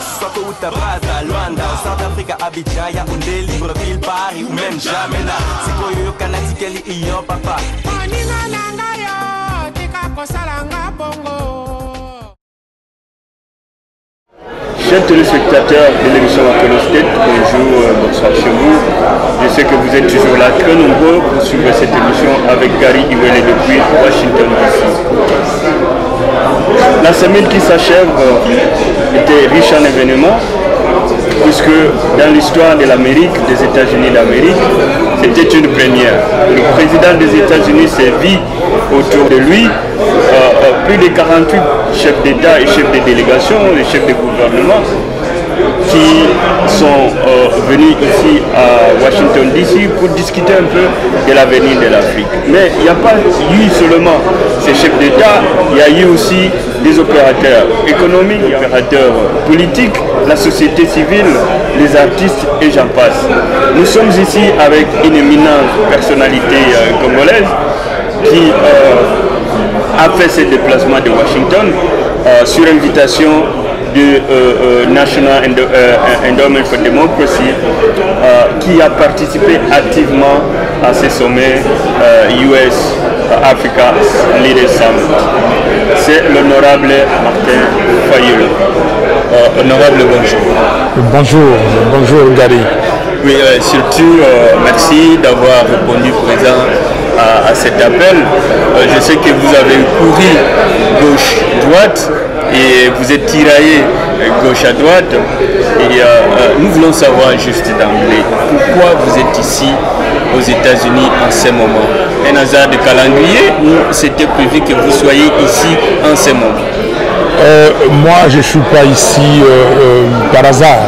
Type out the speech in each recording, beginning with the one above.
Soko utabraza Luanda, South Africa, Abidjan, Yaoundé, Libreville, Paris ou même Jamena. Sikoyo yo kanatikeli iyo papa. Oninga nanga yo, tika kosalanga bongo. Chers téléspectateurs de l'émission Apollo State, bonjour, bonsoir chez vous. Je sais que vous êtes toujours là, très nombreux pour suivre cette émission avec Gary Iwele depuis Washington DC. La semaine qui s'achève était riche en événements, puisque dans l'histoire de l'Amérique, des États-Unis d'Amérique, c'était une première. Le président des États-Unis s'est vu autour de lui plus de 48 chefs d'État et chefs de délégation, les chefs de gouvernement, qui sont venus ici à Washington DC pour discuter un peu de l'avenir de l'Afrique. Mais il n'y a pas eu seulement ces chefs d'État, il y a eu aussi des opérateurs économiques, des opérateurs politiques, la société civile, les artistes et j'en passe. Nous sommes ici avec une éminente personnalité congolaise qui a fait ses déplacements de Washington sur invitation du National Endowment for Democracy, qui a participé activement à ce sommet US Africa Leaders Summit. C'est l'honorable Martin Fayulu. Honorable, bonjour. Bonjour Gary. Oui, surtout merci d'avoir répondu présent à cet appel. Je sais que vous avez couru gauche-droite et vous êtes tiraillé gauche à droite. Et nous voulons savoir juste d'emblée pourquoi vous êtes ici aux États-Unis en ce moment. Un hasard de calendrier ou c'était prévu que vous soyez ici en ce moment? Moi, je ne suis pas ici par hasard.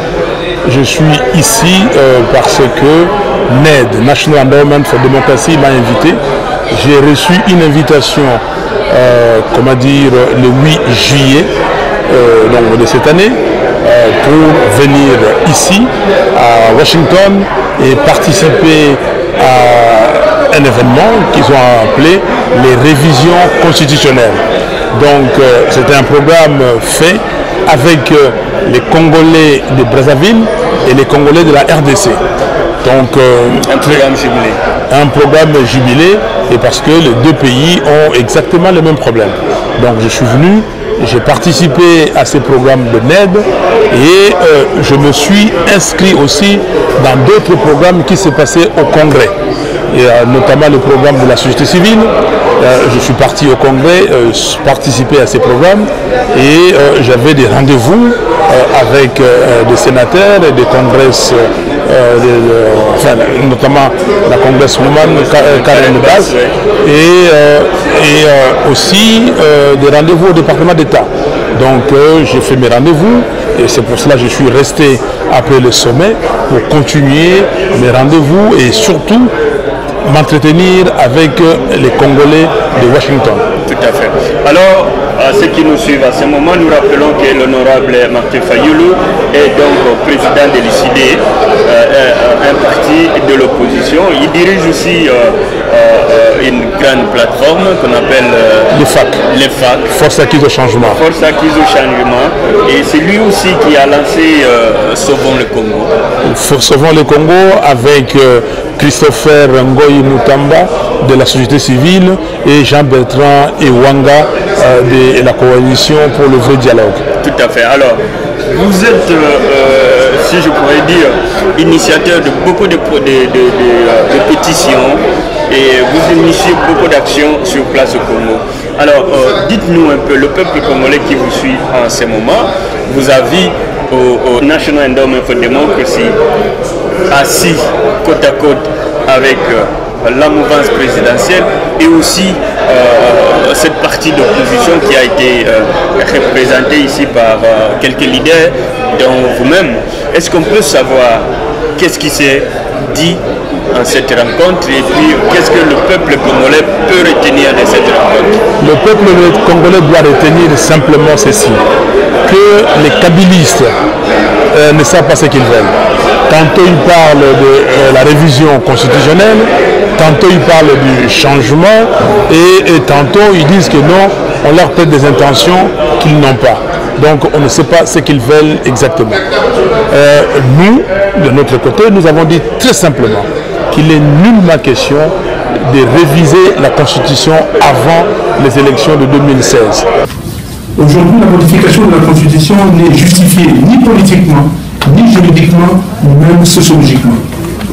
Je suis ici parce que NED, National Endowment for Democracy, m'a invité. J'ai reçu une invitation, le 8 juillet donc de cette année, pour venir ici à Washington et participer à un événement qu'ils ont appelé les révisions constitutionnelles. Donc c'était un programme fait avec les Congolais de Brazzaville et les Congolais de la RDC. Donc un programme jubilé. Un programme jubilé, et parce que les deux pays ont exactement le même problème. Donc je suis venu, j'ai participé à ces programmes de NED et je me suis inscrit aussi dans d'autres programmes qui s'est passé au Congrès. Et, notamment le programme de la société civile. Je suis parti au Congrès participer à ces programmes et j'avais des rendez-vous avec des sénateurs et des congrès, notamment la congresswoman Karen Bass et aussi des rendez-vous au département d'État. Donc j'ai fait mes rendez-vous et c'est pour cela que je suis resté après le sommet pour continuer mes rendez-vous et surtout m'entretenir avec les Congolais de Washington. Tout à fait. Alors, à ceux qui nous suivent à ce moment, nous rappelons que l'honorable Martin Fayulu est donc président de l'ICD, un parti de l'opposition. Il dirige aussi une grande plateforme qu'on appelle les FAC. Force acquise au changement. Force acquise au changement. Et c'est lui aussi qui a lancé Sauvons le Congo. Sauvons le Congo avec Christopher Ngoyi Mutamba de la société civile et Jean-Bertrand Ewanga de la coalition pour le vrai dialogue. Tout à fait. Alors, vous êtes, si je pourrais dire, initiateur de beaucoup de pétitions et vous initiez beaucoup d'actions sur place au Congo. Alors, dites-nous un peu, le peuple congolais qui vous suit en ce moment, vous avez au National Endowment for Democracy assis côte à côte avec la mouvance présidentielle et aussi cette partie d'opposition qui a été représentée ici par quelques leaders, dont vous-même. Est-ce qu'on peut savoir qu'est-ce qui s'est dit en cette rencontre et puis qu'est-ce que le peuple congolais peut retenir de cette rencontre? Le peuple congolais doit retenir simplement ceci, que les kabylistes ne savent pas ce qu'ils veulent. Tantôt ils parlent de la révision constitutionnelle, tantôt ils parlent du changement et tantôt ils disent que non, on leur prête des intentions qu'ils n'ont pas. Donc on ne sait pas ce qu'ils veulent exactement. Nous, de notre côté, nous avons dit très simplement qu'il est nullement question de réviser la Constitution avant les élections de 2016. Aujourd'hui, la modification de la Constitution n'est justifiée ni politiquement, ni juridiquement, ni même sociologiquement.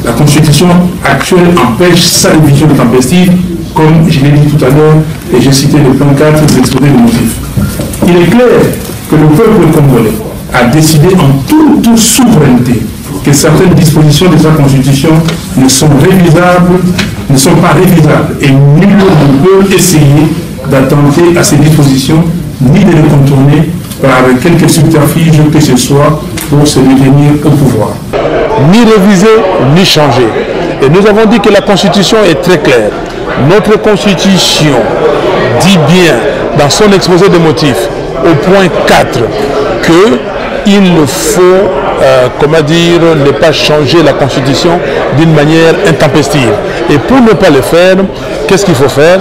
La Constitution actuelle empêche sa révision intempestive, comme je l'ai dit tout à l'heure, et j'ai cité le point 4 de l'exposé des motifs. Il est clair que le peuple congolais a décidé en toute souveraineté que certaines dispositions de sa Constitution ne sont pas révisables, et nul ne peut essayer d'attenter à ces dispositions ni de les contourner par quelque subterfuge que ce soit pour se détenir au pouvoir. Ni réviser, ni changer. Et nous avons dit que la Constitution est très claire. Notre Constitution dit bien dans son exposé des motifs, au point 4, qu'il faut, ne pas changer la Constitution d'une manière intempestive. Et pour ne pas le faire, qu'est-ce qu'il faut faire?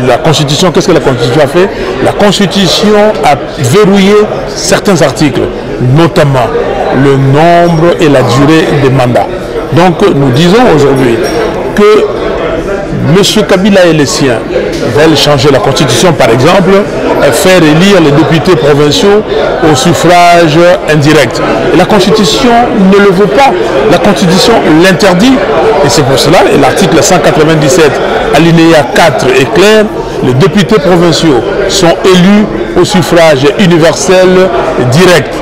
La Constitution, qu'est-ce que la Constitution a fait? La Constitution a verrouillé certains articles, notamment le nombre et la durée des mandats. Donc nous disons aujourd'hui que M. Kabila et les siens veulent changer la Constitution, par exemple, faire élire les députés provinciaux au suffrage indirect. Et la Constitution ne le veut pas. La Constitution l'interdit. Et c'est pour cela, et l'article 197, alinéa 4 est clair, les députés provinciaux sont élus au suffrage universel direct.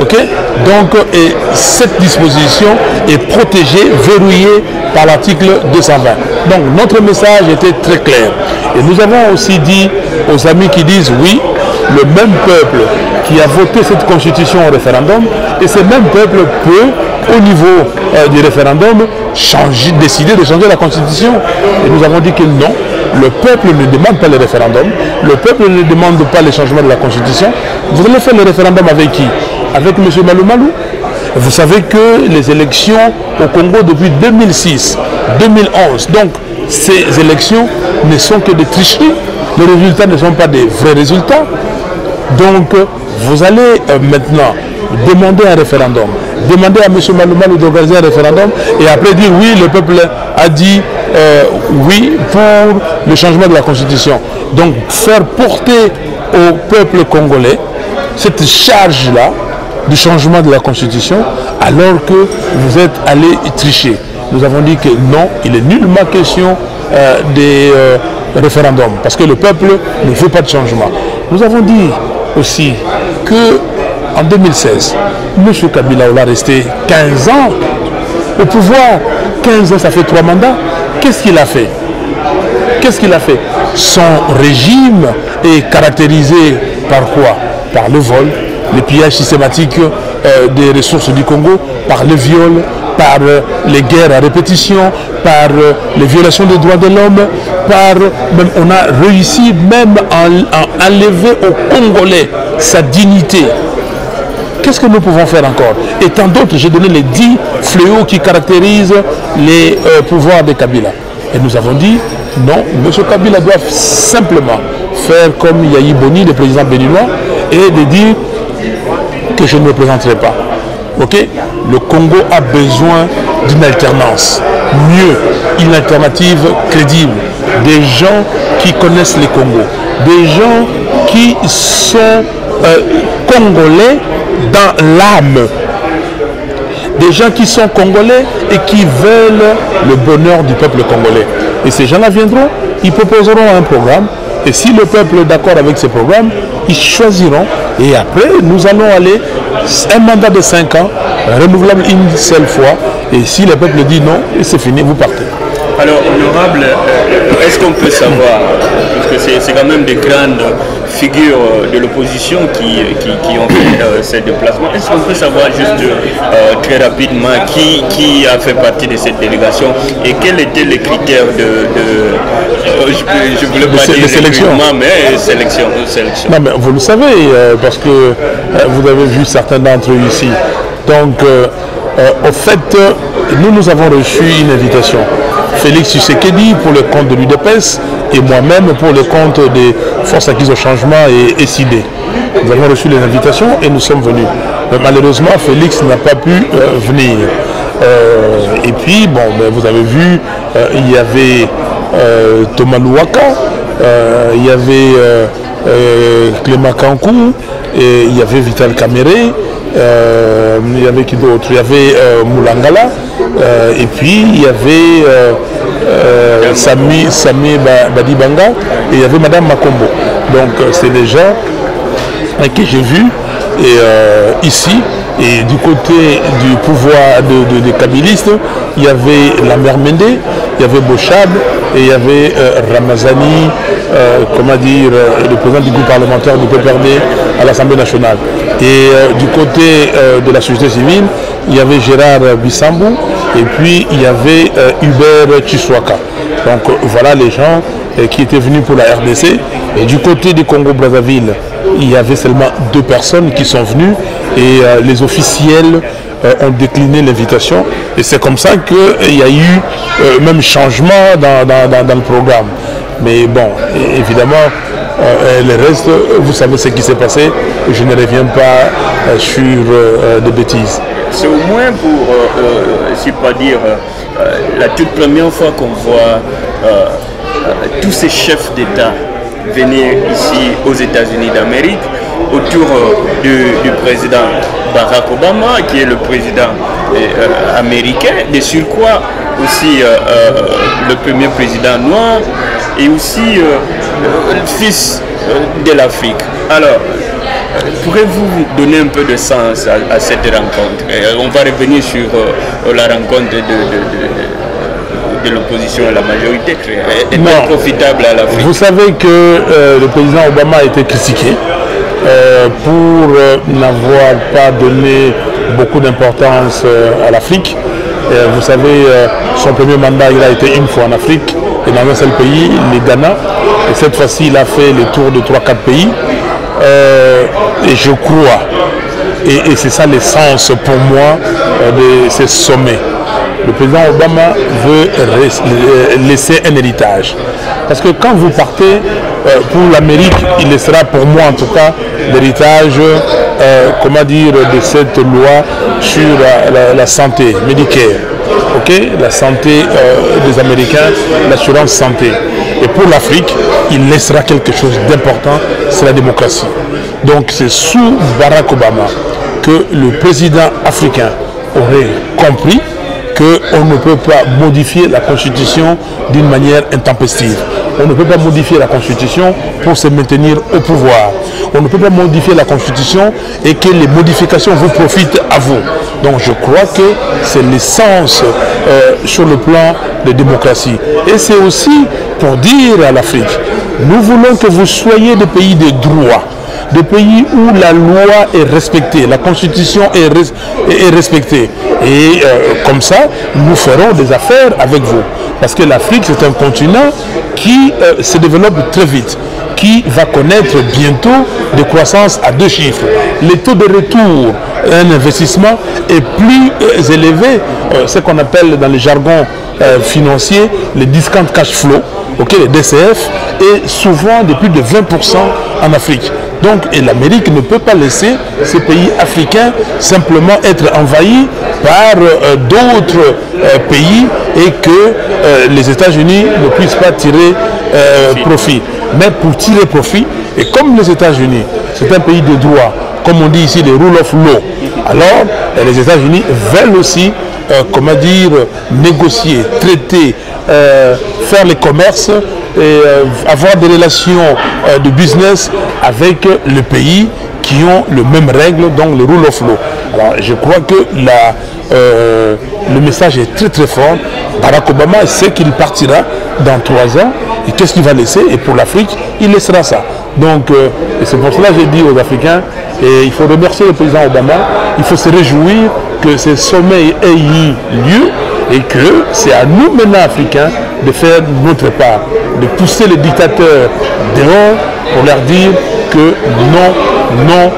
Okay? Donc, et cette disposition est protégée, verrouillée par l'article 220. Donc, notre message était très clair. Et nous avons aussi dit aux amis qui disent oui, le même peuple qui a voté cette constitution au référendum, et ce même peuple peut, au niveau du référendum, décider de changer la constitution. Et nous avons dit que non, le peuple ne demande pas le référendum, le peuple ne demande pas le changement de la constitution. Vous allez faire le référendum avec qui? Avec M. Malou Malou. Vous savez que les élections au Congo depuis 2006, 2011, donc ces élections ne sont que des tricheries. Les résultats ne sont pas des vrais résultats. Donc vous allez maintenant demander un référendum, demander à M. Malou Malou d'organiser un référendum et après dire oui, le peuple a dit oui pour le changement de la constitution. Donc faire porter au peuple congolais cette charge-là du changement de la constitution alors que vous êtes allé tricher. Nous avons dit que non, il est nullement question des référendums parce que le peuple ne veut pas de changement. Nous avons dit aussi que en 2016, M. Kabila a resté 15 ans au pouvoir. 15 ans, ça fait 3 mandats. Qu'est-ce qu'il a fait? Qu'est-ce qu'il a fait? Son régime est caractérisé par quoi? Par le vol, le pillage systématique des ressources du Congo, par le viol, par les guerres à répétition, par les violations des droits de l'homme, on a réussi même à enlever aux Congolais sa dignité. Qu'est-ce que nous pouvons faire encore? Et tant d'autres, j'ai donné les 10 fléaux qui caractérisent les pouvoirs de Kabila. Et nous avons dit, non, M. Kabila doit simplement faire comme Yahi Boni, le président béninois, et de dire que je ne me présenterai pas. Okay? Le Congo a besoin d'une alternance. Mieux, une alternative crédible. Des gens qui connaissent les Congos. Des gens qui sont congolais dans l'âme. Des gens qui sont congolais et qui veulent le bonheur du peuple congolais. Et ces gens-là viendront, ils proposeront un programme. Et si le peuple est d'accord avec ce programme, ils choisiront. Et après, nous allons aller un mandat de 5 ans, renouvelable une seule fois. Et si le peuple dit non, c'est fini, vous partez. Alors, honorable, est-ce qu'on peut savoir, parce que c'est quand même des grandes figures de l'opposition qui ont fait ces déplacements, est-ce qu'on peut savoir juste très rapidement qui a fait partie de cette délégation et quels étaient les critères je voulais pas dire sélection, mais sélection. Non, mais vous le savez, parce que vous avez vu certains d'entre eux ici. Donc, au fait, nous avons reçu une invitation Félix Tshisekedi pour le compte de l'UDPS et moi-même pour le compte des Forces acquises au changement et SID. Nous avons reçu les invitations et nous sommes venus. Mais malheureusement, Félix n'a pas pu venir. Et puis, bon, vous avez vu, il y avait Thomas Louaka, il y avait Clément Kankou, et il y avait Vital Kamere, il y avait qui d'autre? Il y avait Moulangala, et puis il y avait Sami Badibanga, et il y avait Madame Makombo. Donc c'est des gens que j'ai vus ici. Et du côté du pouvoir des kabylistes, il y avait la mère Mendé, il y avait Bochab, et il y avait Ramazani, comment dire, le président du groupe parlementaire du PPRD à l'Assemblée nationale. Et du côté de la société civile, il y avait Gérard Bissambou, et puis il y avait Hubert Chiswaka. Donc voilà les gens qui étaient venus pour la RDC. Et du côté du Congo-Brazzaville, il y avait seulement 2 personnes qui sont venues et les officiels ont décliné l'invitation. Et c'est comme ça qu'il y a eu même changement dans le programme. Mais bon, évidemment, le reste, vous savez ce qui s'est passé. Je ne reviens pas sur des bêtises. C'est au moins pour, si pas dire, la toute première fois qu'on voit tous ces chefs d'État venir ici aux États-Unis d'Amérique autour du président Barack Obama, qui est le président américain, de surcroît aussi le premier président noir et aussi le fils de l'Afrique. Alors, pourrez-vous donner un peu de sens à cette rencontre? On va revenir sur la rencontre de l'opposition et la majorité. Est-elle profitable à l'Afrique? Vous savez que le président Obama a été critiqué pour n'avoir pas donné beaucoup d'importance à l'Afrique. Vous savez, son premier mandat, il a été une fois en Afrique et dans un seul pays, le Ghana. Et cette fois-ci, il a fait le tour de 3-4 pays. Et je crois, et c'est ça l'essence pour moi de ces sommets. Le président Obama veut laisser un héritage. Parce que quand vous partez pour l'Amérique, il laissera pour moi en tout cas l'héritage, comment dire, de cette loi sur la santé, Medicare. Okay? La santé des Américains, l'assurance santé. Et pour l'Afrique, il laissera quelque chose d'important, c'est la démocratie. Donc c'est sous Barack Obama que le président africain aurait compris qu'on ne peut pas modifier la Constitution d'une manière intempestive. On ne peut pas modifier la Constitution pour se maintenir au pouvoir. On ne peut pas modifier la Constitution et que les modifications vous profitent à vous. Donc je crois que c'est l'essence sur le plan de démocratie. Et c'est aussi pour dire à l'Afrique, nous voulons que vous soyez des pays de droit. Des pays où la loi est respectée, la Constitution est respectée. Et comme ça, nous ferons des affaires avec vous. Parce que l'Afrique, c'est un continent qui se développe très vite, qui va connaître bientôt des croissances à 2 chiffres. Les taux de retour d'un investissement est plus élevé, ce qu'on appelle dans le jargon financier, les discount cash flow, okay, les DCF, et souvent de plus de 20% en Afrique. Donc, et l'Amérique ne peut pas laisser ces pays africains simplement être envahis par d'autres pays et que les États-Unis ne puissent pas tirer profit. Mais pour tirer profit, et comme les États-Unis, c'est un pays de droit, comme on dit ici, les rule of law, alors les États-Unis veulent aussi, comment dire, négocier, traiter, faire les commerces et avoir des relations de business avec les pays qui ont les mêmes règles, donc le rule of law. Alors je crois que le message est très très fort. Barack Obama sait qu'il partira dans 3 ans et qu'est-ce qu'il va laisser, et pour l'Afrique, il laissera ça. Donc c'est pour cela que j'ai dit aux Africains, et il faut remercier le président Obama, il faut se réjouir que ce sommet ait eu lieu et que c'est à nous maintenant Africains de faire notre part, de pousser les dictateurs dehors pour leur dire que non, non,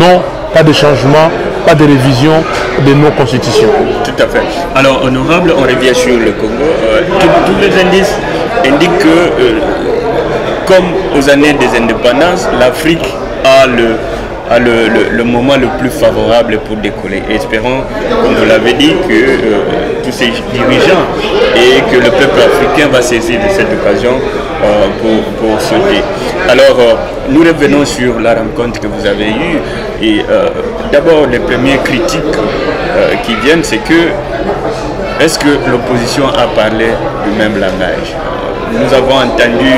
non, pas de changement, pas de révision de nos constitutions. Tout à fait. Alors, honorable, on revient sur le Congo. Tous les indices indiquent que, comme aux années des indépendances, l'Afrique a le moment le plus favorable pour décoller. Et espérons, comme vous l'avez dit, que tous ces dirigeants et que le peuple africain va saisir de cette occasion pour sauter. Alors, nous revenons sur la rencontre que vous avez eue. Et d'abord, les premières critiques qui viennent, c'est que est-ce que l'opposition a parlé du même langage? Nous avons entendu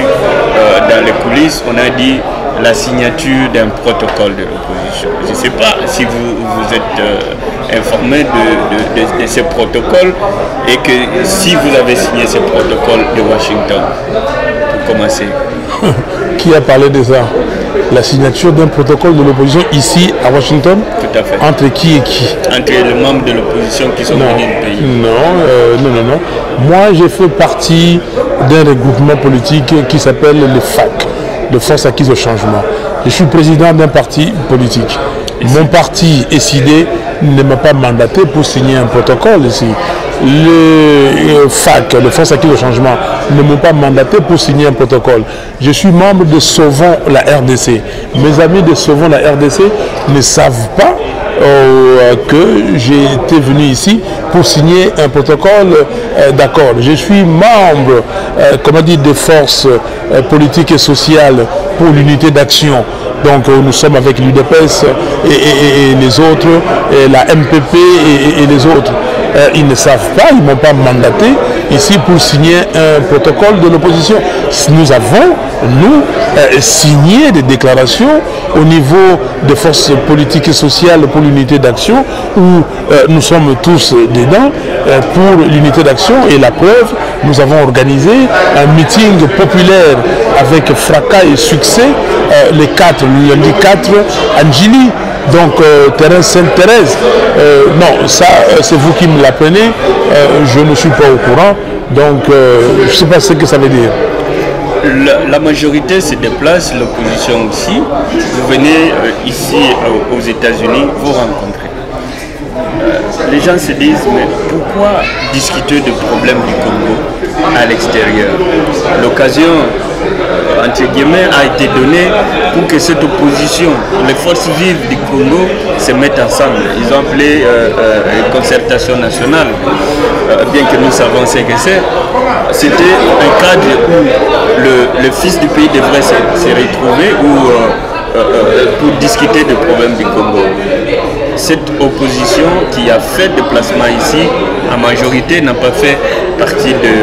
dans les coulisses, on a dit la signature d'un protocole de l'opposition. Je ne sais pas si vous êtes informé de ce protocole et que si vous avez signé ce protocole de Washington, pour commencer. Qui a parlé de ça? La signature d'un protocole de l'opposition ici à Washington? Tout à fait. Entre qui et qui? Entre les membres de l'opposition qui sont venus du pays. Non. Moi, j'ai fait partie d'un regroupement politique qui s'appelle le FAC, de Force Acquise au Changement. Je suis président d'un parti politique. Mon parti, SID, ne m'a pas mandaté pour signer un protocole ici. Le FAC, le Force Acquise au Changement, ne m'ont pas mandaté pour signer un protocole. Je suis membre de Sauvons la RDC. Mes amis de Sauvons la RDC ne savent pas que j'ai été venu ici pour signer un protocole d'accord. Je suis membre, des forces politiques et sociales pour l'unité d'action. Donc nous sommes avec l'UDPS et les autres, et la MPP et les autres. Ils ne savent pas, ils ne m'ont pas mandaté ici pour signer un protocole de l'opposition. Nous avons, signé des déclarations au niveau des forces politiques et sociales pour l'unité d'action où nous sommes tous dedans pour l'unité d'action. Et la preuve, nous avons organisé un meeting populaire avec fracas et succès le lundi 4 à Njili. Donc, terrain Sainte-Thérèse, non, ça, c'est vous qui me l'apprenez, je ne suis pas au courant, donc je ne sais pas ce que ça veut dire. La majorité se déplace, l'opposition aussi. Vous venez ici aux États-Unis, vous rencontrez. Les gens se disent, mais pourquoi discuter de problèmes du Congo à l'extérieur? L'occasion, entre guillemets, a été donnée pour que cette opposition, les forces vives du Congo, se mettent ensemble. Ils ont appelé une concertation nationale, bien que nous savons ce que c'est. C'était un cadre où le fils du pays devrait se retrouver pour discuter des problèmes du Congo. Cette opposition qui a fait déplacement ici, en majorité, n'a pas fait partie de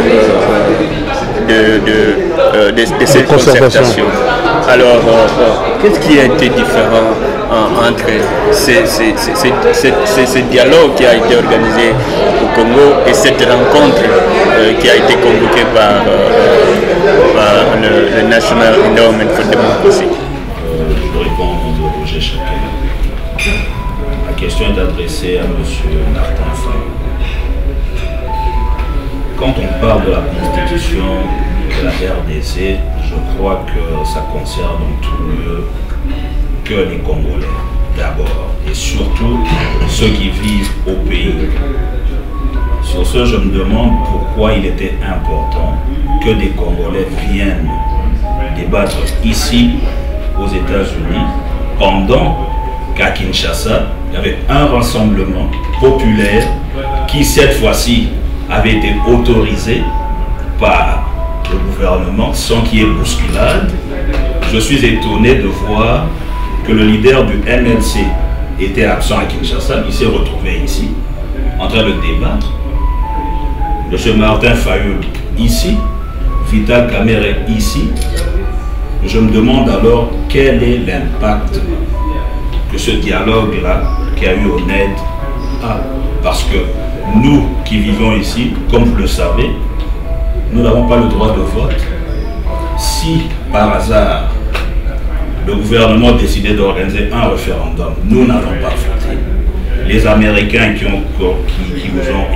cette concertation. Alors, qu'est-ce qui a été différent entre ce dialogue qui a été organisé au Congo et cette rencontre qui a été convoquée par le National Endowment for Democracy? Je réponds au nom de Roger Chacun. La question est adressée à M. Martin Fayou. Quand on parle de la constitution de la RDC, je crois que ça concerne en tout lieu que les Congolais d'abord et surtout ceux qui vivent au pays. Sur ce, je me demande pourquoi il était important que des Congolais viennent débattre ici aux États-Unis pendant qu'à Kinshasa, il y avait un rassemblement populaire qui cette fois-ci avait été autorisé par le gouvernement sans qu'il y ait bousculade. Je suis étonné de voir que le leader du MLC était absent à Kinshasa, il s'est retrouvé ici, en train de débattre. M. Martin Fayou ici, Vital Kamerhe ici. Je me demande alors quel est l'impact que ce dialogue-là qui a eu au NED a. Parce que nous qui vivons ici, comme vous le savez, nous n'avons pas le droit de vote. Si par hasard le gouvernement décidait d'organiser un référendum, nous n'allons pas voter. Les Américains qui vous ont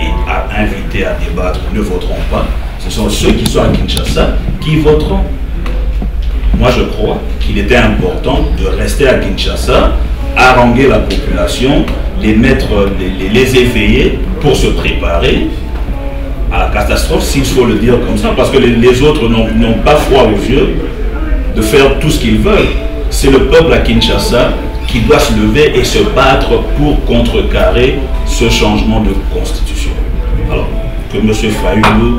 invités à débattre ne voteront pas. Ce sont ceux qui sont à Kinshasa qui voteront. Moi, je crois qu'il était important de rester à Kinshasa, haranguer la population les mettre, les éveiller pour se préparer à la catastrophe, s'il faut le dire comme ça, parce que les autres n'ont pas froid aux yeux de faire tout ce qu'ils veulent. C'est le peuple à Kinshasa qui doit se lever et se battre pour contrecarrer ce changement de constitution. Alors, que M. Fayulu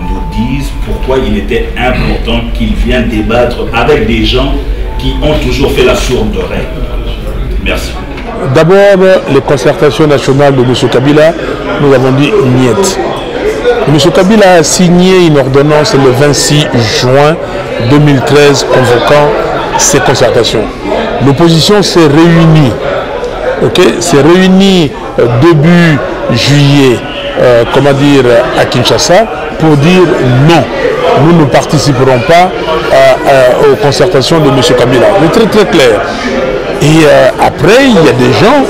nous dise pourquoi il était important qu'il vienne débattre avec des gens qui ont toujours fait la sourde oreille. Merci. D'abord, les concertations nationales de M. Kabila, nous avons dit niet. M. Kabila a signé une ordonnance le 26 juin 2013 convoquant ces concertations. L'opposition s'est réunie, s'est réunie début juillet, à Kinshasa, pour dire non, nous ne participerons pas aux concertations de M. Kabila. C'est très très clair. Et après, il y a des gens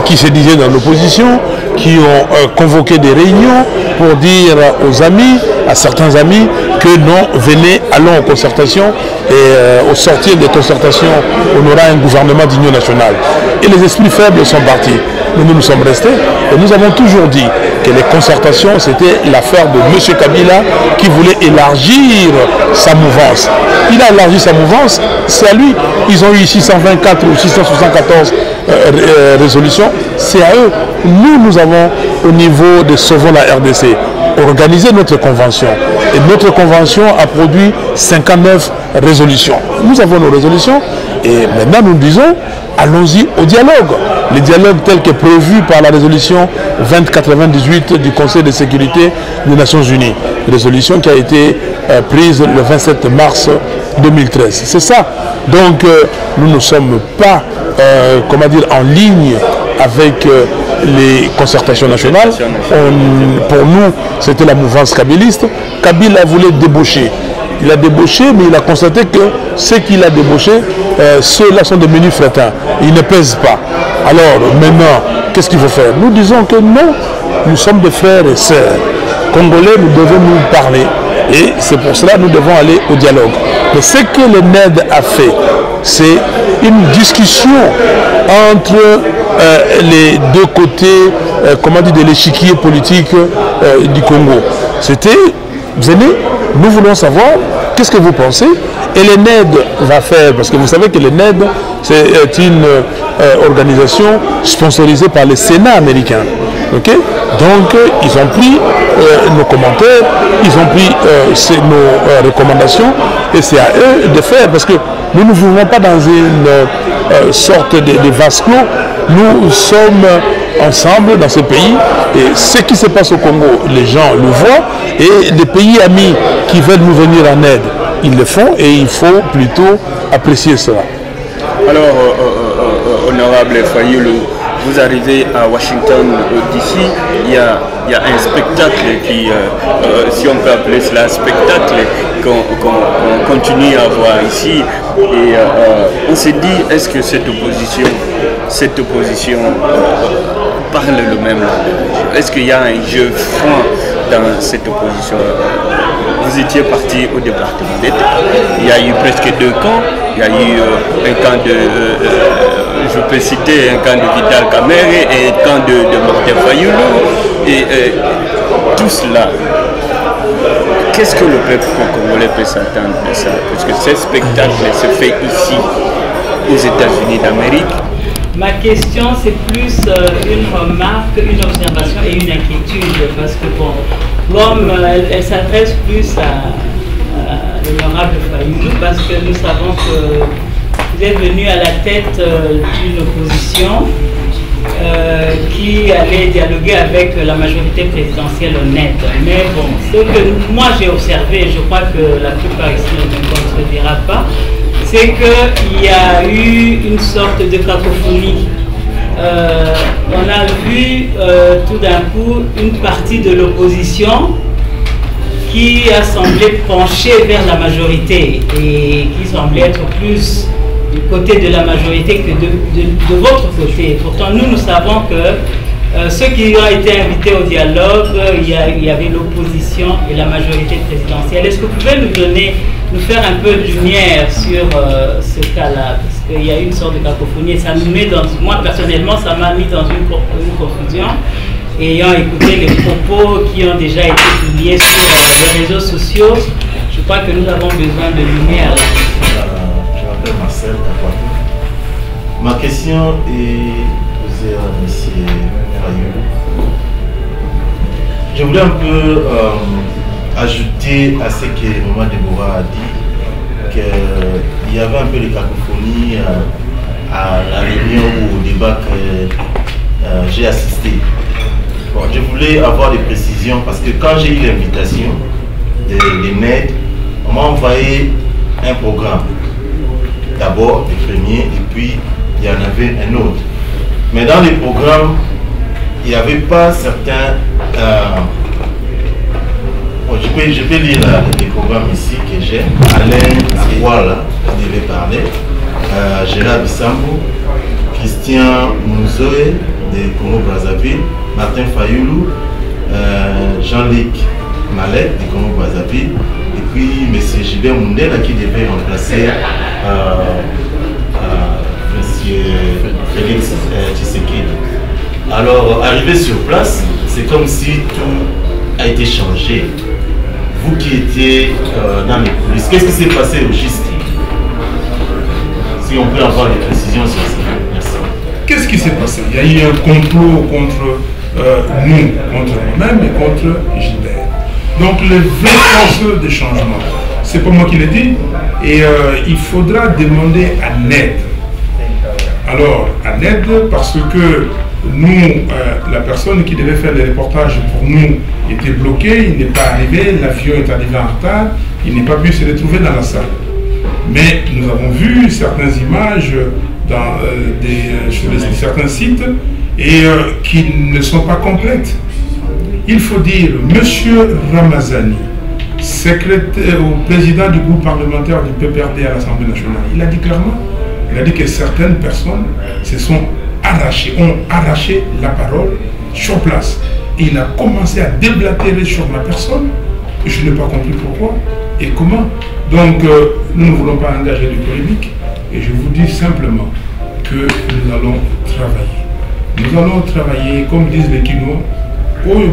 qui se disaient dans l'opposition, qui ont convoqué des réunions pour dire aux amis, à certains amis, que non, venez, allons aux concertations et au sortir des concertations, on aura un gouvernement d'union nationale. Et les esprits faibles sont partis. Mais nous sommes restés et nous avons toujours dit que les concertations, c'était l'affaire de M. Kabila qui voulait élargir sa mouvance. Il a élargi sa mouvance, c'est à lui. Ils ont eu 624 ou 674 résolutions, c'est à eux. Nous avons, au niveau de Sauvons la RDC, organisé notre convention. Et notre convention a produit 59 résolutions. Nous avons nos résolutions et maintenant nous disons, allons-y au dialogue. Le dialogue tel que prévu par la résolution 2098 du Conseil de sécurité des Nations Unies. Résolution qui a été prise le 27 mars 2013. C'est ça. Donc nous ne sommes pas en ligne avec les concertations nationales. Pour nous, c'était la mouvance kabyliste. Kabila voulait débaucher. Il a débauché, mais il a constaté que ceux qu'il a débauchés, ceux-là sont des menus frétins. Ils ne pèsent pas. Alors maintenant, qu'est-ce qu'il faut faire? Nous disons que non, nous sommes des frères et sœurs. Congolais, nous devons nous parler. Et c'est pour cela que nous devons aller au dialogue. Mais ce que le NED a fait, c'est une discussion entre les deux côtés, de l'échiquier politique du Congo. C'était, venez, nous voulons savoir qu'est-ce que vous pensez. Et le NED va faire, parce que vous savez que le NED, c'est une organisation sponsorisée par le Sénat américain. Donc, ils ont pris nos commentaires, ils ont pris nos recommandations, et c'est à eux de faire, parce que nous ne vivons pas dans une sorte de vase clos. Nous sommes ensemble dans ce pays, et ce qui se passe au Congo, les gens le voient, et les pays amis qui veulent nous venir en aide, ils le font, et il faut plutôt apprécier cela. Alors, honorable Fayulu, vous arrivez à Washington d'ici, il y a un spectacle qui, si on peut appeler cela un spectacle, qu'on continue à voir ici. Et on s'est dit, est-ce que cette opposition parle le même langage? Est-ce qu'il y a un jeu franc dans cette opposition? Vous étiez parti au département d'État, il y a eu presque 2 camps, il y a eu un camp de, je peux citer un camp de Vital Kamerhe et un camp de Martin Fayulu, et tout cela, qu'est-ce que le peuple congolais peut s'attendre de ça? Parce que ce spectacle se fait ici, aux États-Unis d'Amérique. Ma question, c'est plus une remarque, une observation et une inquiétude, parce que bon, l'homme, elle s'adresse plus à l'honorable Fayulu, parce que nous savons que vous êtes venu à la tête d'une opposition qui allait dialoguer avec la majorité présidentielle honnête. Mais bon, ce que moi j'ai observé, je crois que la plupart ici ne contredira pas, c'est qu'il y a eu une sorte de cacophonie. On a vu tout d'un coup une partie de l'opposition qui a semblé pencher vers la majorité et qui semblait être plus du côté de la majorité que de votre côté. Pourtant, nous savons que ceux qui ont été invités au dialogue, il y avait l'opposition et la majorité présidentielle. Est-ce que vous pouvez nous faire un peu de lumière sur ce cas-là? qu'il y a une sorte de cacophonie et ça nous met dans... Moi personnellement, ça m'a mis dans une confusion. Ayant écouté les propos qui ont déjà été publiés sur les réseaux sociaux, je crois que nous avons besoin de lumière. Je m'appelle Marcel Tapatou. Ma question est posée à M. Fayulu. Je voulais un peu ajouter à ce que Maman Deborah a dit, qu'il y avait un peu de cacophonie à la réunion ou au débat que j'ai assisté. Bon, je voulais avoir des précisions parce que quand j'ai eu l'invitation des NED, on m'a envoyé un programme. D'abord le premier et puis il y en avait un autre. Mais dans les programmes, il n'y avait pas certains... bon, je peux lire les programmes ici que j'ai. Alain Zewala qui devait parler, Gérard Bissambou, Christian Mouzoé de Congo-Brazzaville, Martin Fayulu, Jean-Luc Mallet de Congo-Brazzaville, et puis M. Gilbert Mundela qui devait remplacer M. Félix Tshisekedi. Alors, arrivé sur place, c'est comme si tout a été changé. Vous qui étiez dans les coulisses, qu'est-ce qui s'est passé au juste? Si on peut avoir des précisions sur ça. Merci. Qu'est-ce qui s'est passé? Il y a eu un complot contre nous, contre moi-même et contre Gilbert. Donc les vraies forces de changement, c'est pas moi qui l'ai dit, et il faudra demander à NED. Alors, à NED, parce que nous, la personne qui devait faire les reportages pour nous était bloquée, il n'est pas arrivé, l'avion est arrivé en retard, il n'est pas pu se retrouver dans la salle. Mais nous avons vu certaines images sur certains sites et qui ne sont pas complètes. Il faut dire, M. Ramazani, secrétaire ou président du groupe parlementaire du PPRD à l'Assemblée nationale, il a dit clairement, il a dit que certaines personnes ont arraché la parole sur place. Et il a commencé à déblatérer sur ma personne. Je n'ai pas compris pourquoi et comment. Donc, nous ne voulons pas engager de polémique. Et je vous dis simplement que nous allons travailler. Nous allons travailler, comme disent les Kinois, moi, je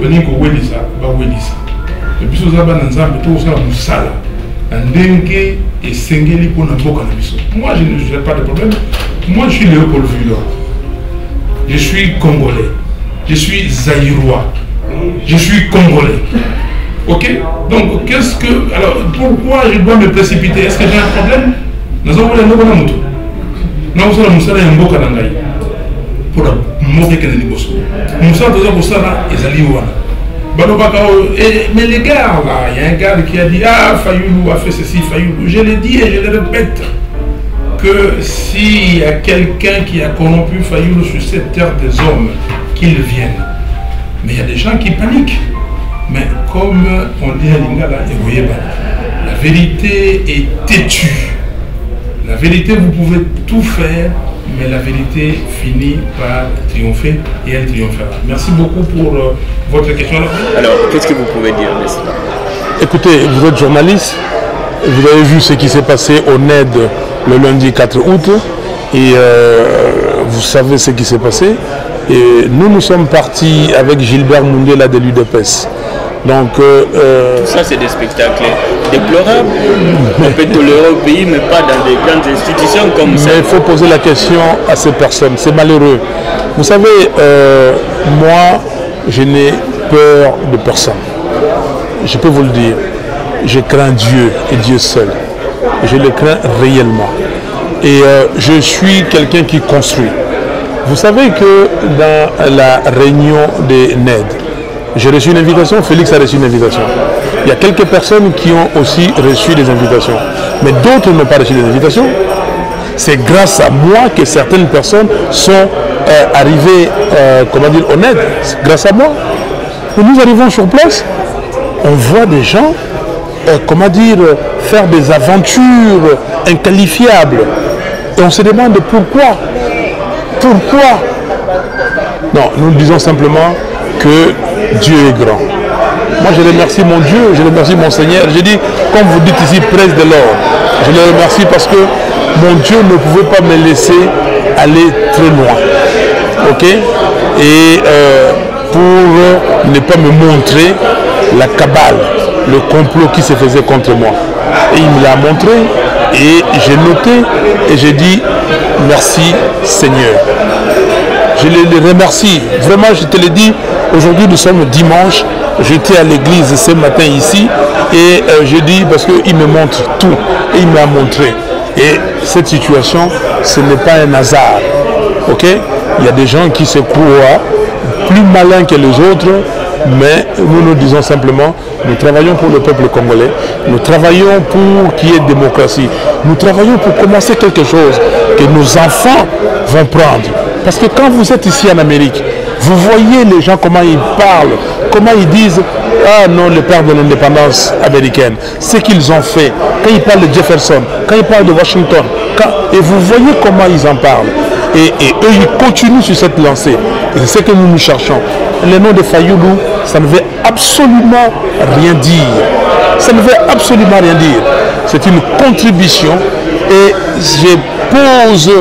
n'ai pas de problème. Moi, je suis Léopold Villon. Je suis congolais. Je suis zaïrois. Je suis congolais. Ok? Donc, qu'est-ce que... Alors, pourquoi je dois me précipiter? Est-ce que j'ai un problème? Nous avons un nouveau moto. Nous avons un moussala et un boka d'angaï. Pour la moquer que nous avons. Moussala, nous avons ça là, et Zaliouana. Mais les gars, là, il y a un gars qui a dit, ah, Fayulu a fait ceci, Fayulu. Je l'ai dit et je le répète, que s'il y a quelqu'un qui a corrompu Fayulu sur cette terre des hommes, qu'il vienne. Mais il y a des gens qui paniquent. Mais comme on dit à Lingala, la vérité est têtue. La vérité, vous pouvez tout faire, mais la vérité finit par triompher et elle triomphera. Merci beaucoup pour votre question. Alors, qu'est-ce que vous pouvez dire de cela? Écoutez, vous êtes journaliste, vous avez vu ce qui s'est passé au NED le lundi 4 août et vous savez ce qui s'est passé. Et nous sommes partis avec Gilbert Mundela de l'UDPS. Donc, tout ça, c'est des spectacles déplorables. On peut tolérer au pays, mais pas dans des grandes institutions comme ça. Mais il faut poser la question à ces personnes. C'est malheureux. Vous savez, moi, je n'ai peur de personne. Je peux vous le dire. Je crains Dieu et Dieu seul. Je le crains réellement. Et je suis quelqu'un qui construit. Vous savez que dans la réunion des NED, j'ai reçu une invitation, Félix a reçu une invitation. Il y a quelques personnes qui ont aussi reçu des invitations. Mais d'autres n'ont pas reçu des invitations. C'est grâce à moi que certaines personnes sont arrivées, comment dire, honnêtes. C'est grâce à moi. Et nous arrivons sur place, on voit des gens, comment dire, faire des aventures inqualifiables. Et on se demande pourquoi. Pourquoi? Non, nous disons simplement que Dieu est grand. Moi, je remercie mon Dieu, je remercie mon Seigneur. Je dis, comme vous dites ici, presse de l'or. Je le remercie parce que mon Dieu ne pouvait pas me laisser aller très loin. Ok? Et pour ne pas me montrer la cabale, le complot qui se faisait contre moi. Et il me l'a montré et j'ai noté et j'ai dit merci Seigneur. Je les remercie. Vraiment, je te le dis, aujourd'hui nous sommes dimanche. J'étais à l'église ce matin ici et j'ai dit parce qu'il me montre tout et il m'a montré. Et cette situation, ce n'est pas un hasard. Ok? Il y a des gens qui se croient plus malins que les autres, mais nous disons simplement, nous travaillons pour le peuple congolais, nous travaillons pour qu'il y ait démocratie, nous travaillons pour commencer quelque chose que nos enfants vont prendre. Parce que quand vous êtes ici en Amérique, vous voyez les gens comment ils parlent, comment ils disent « Ah non, le père de l'indépendance américaine », ce qu'ils ont fait, quand ils parlent de Jefferson, quand ils parlent de Washington, et vous voyez comment ils en parlent. Et eux, ils continuent sur cette lancée. Et c'est ce que nous cherchons. Le nom de Fayoulou, ça ne veut absolument rien dire. Ça ne veut absolument rien dire. C'est une contribution et je pose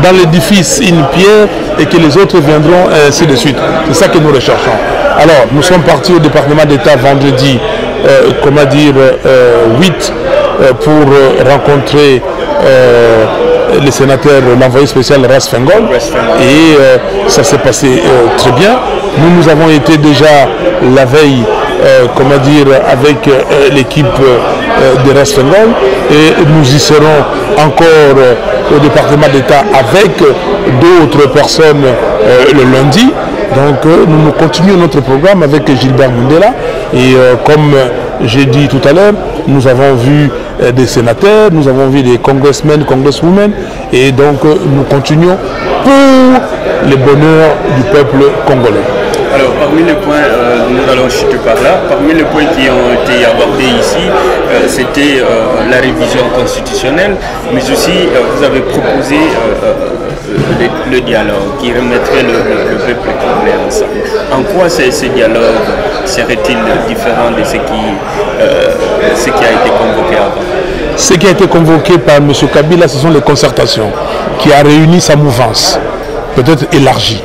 dans l'édifice une pierre et que les autres viendront ainsi de suite. C'est ça que nous recherchons. Alors, nous sommes partis au département d'État vendredi, 8, pour rencontrer le sénateur, l'envoyé spécial Ras Fengol, et ça s'est passé très bien. Nous avons été déjà la veille, avec l'équipe de Ras Fengol, et nous y serons encore au département d'État avec d'autres personnes le lundi. Donc nous continuons notre programme avec Gilbert Mundela et comme j'ai dit tout à l'heure, nous avons vu des sénateurs, nous avons vu des congressmen, congresswomen et donc nous continuons pour le bonheur du peuple congolais. Alors, parmi les points, nous allons chuter par là, parmi les points qui ont été abordés ici, c'était la révision constitutionnelle, mais aussi vous avez proposé le dialogue qui remettrait le peuple congolais ensemble. En quoi ce dialogue serait-il différent de ce qui a été convoqué avant? Ce qui a été convoqué par M. Kabila, ce sont les concertations qui a réuni sa mouvance, peut-être élargie.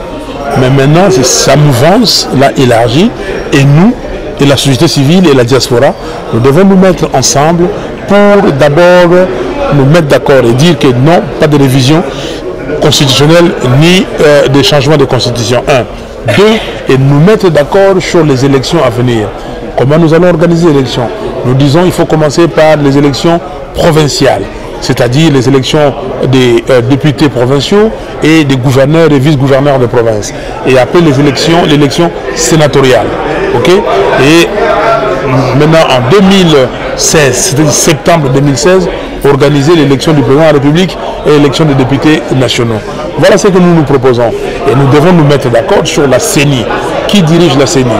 Mais maintenant, c'est sa mouvance, là, élargie, et nous, et la société civile et la diaspora, nous devons nous mettre ensemble pour d'abord nous mettre d'accord et dire que non, pas de révision constitutionnelle ni de changement de constitution. 1. 2. Et nous mettre d'accord sur les élections à venir. Comment nous allons organiser les élections? Nous disons qu'il faut commencer par les élections provinciales, c'est-à-dire les élections des députés provinciaux et des gouverneurs et vice-gouverneurs de province. Et après l'élection sénatoriale. Okay? Et maintenant en 2016, c'est-à-dire septembre 2016, organiser l'élection du président de la République et l'élection des députés nationaux. Voilà ce que nous nous proposons. Et nous devons nous mettre d'accord sur la CENI. Qui dirige la CENI?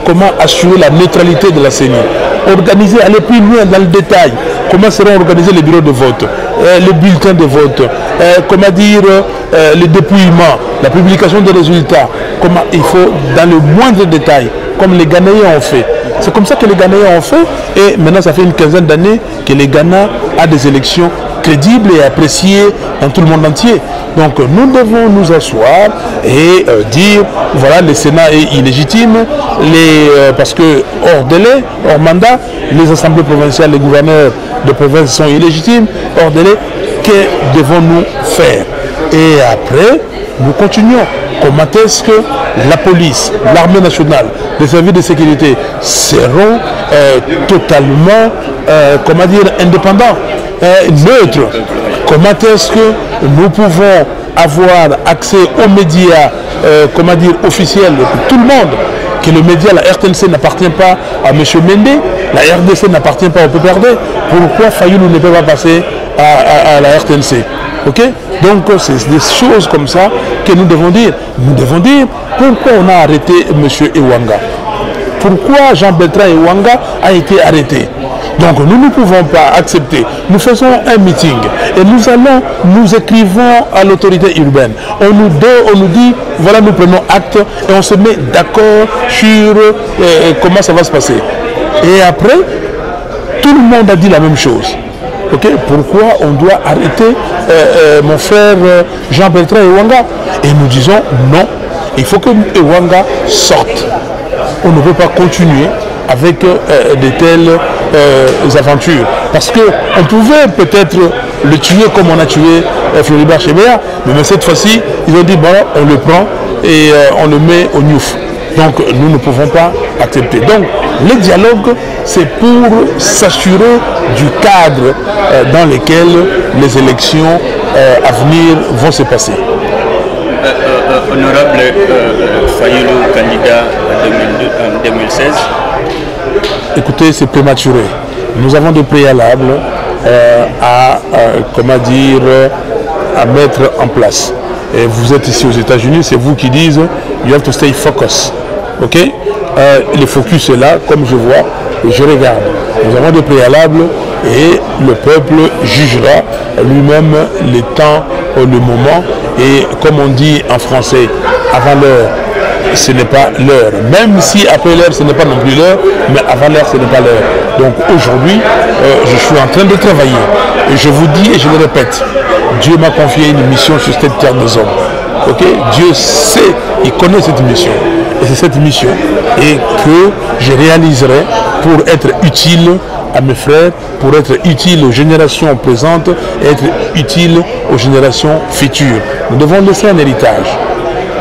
Comment assurer la neutralité de la CENI? Organiser, aller plus loin dans le détail. Comment seront organisés les bureaux de vote, les bulletins de vote, le dépouillement, la publication des résultats. Comment il faut, dans le moindre détail, comme les Ghanéens ont fait. C'est comme ça que les Ghanéens ont fait et maintenant ça fait une quinzaine d'années que les Ghana a des élections crédibles et appréciées dans tout le monde entier. Donc nous devons nous asseoir et dire voilà, le Sénat est illégitime parce que hors délai, hors mandat, les assemblées provinciales, les gouverneurs de province sont illégitimes, hors délai, que devons-nous faire? Et après, nous continuons. Comment est-ce que la police, l'armée nationale, les services de sécurité seront totalement, indépendants, neutres? Comment est-ce que nous pouvons avoir accès aux médias, officiels de tout le monde? Que le média, la RTNC n'appartient pas à M. Mende, la RDC n'appartient pas au PPRD. Pourquoi Fayoulou ne peut pas passer à la RTNC? Ok? Donc c'est des choses comme ça que nous devons dire. Nous devons dire pourquoi on a arrêté M. Ewanga. Pourquoi Jean-Bertrand Ewanga a été arrêté. Donc nous ne pouvons pas accepter. Nous faisons un meeting et nous écrivons à l'autorité urbaine. On nous dit, voilà, nous prenons acte et on se met d'accord sur comment ça va se passer. Et après, tout le monde a dit la même chose. Okay? Pourquoi on doit arrêter mon frère Jean-Bertrand Ewanga? Et nous disons non, il faut que Ewanga sorte. On ne peut pas continuer avec de telles aventures. Parce qu'on pouvait peut-être le tuer comme on a tué Floribert Chebeya, mais cette fois-ci, ils ont dit bon, on le prend et on le met au Niouf. Donc nous ne pouvons pas accepter. Donc le dialogue, c'est pour s'assurer du cadre dans lequel les élections à venir vont se passer. Honorable Fayulu, candidat en 2016. Écoutez, c'est prématuré. Nous avons des préalables comment dire, à mettre en place. Et vous êtes ici aux États-Unis, c'est vous qui dites you have to stay focus. Ok? Le focus est là, comme je vois, et je regarde. Nous avons des préalables et le peuple jugera lui-même le temps, le moment. Et comme on dit en français, avant l'heure, ce n'est pas l'heure. Même si après l'heure, ce n'est pas non plus l'heure, mais avant l'heure, ce n'est pas l'heure. Donc aujourd'hui, je suis en train de travailler. Et je vous dis et je le répète, Dieu m'a confié une mission sur cette terre des hommes. Okay? Dieu sait, il connaît cette mission. Et c'est cette mission et que je réaliserai pour être utile à mes frères, pour être utile aux générations présentes et être utile aux générations futures. Nous devons laisser un héritage.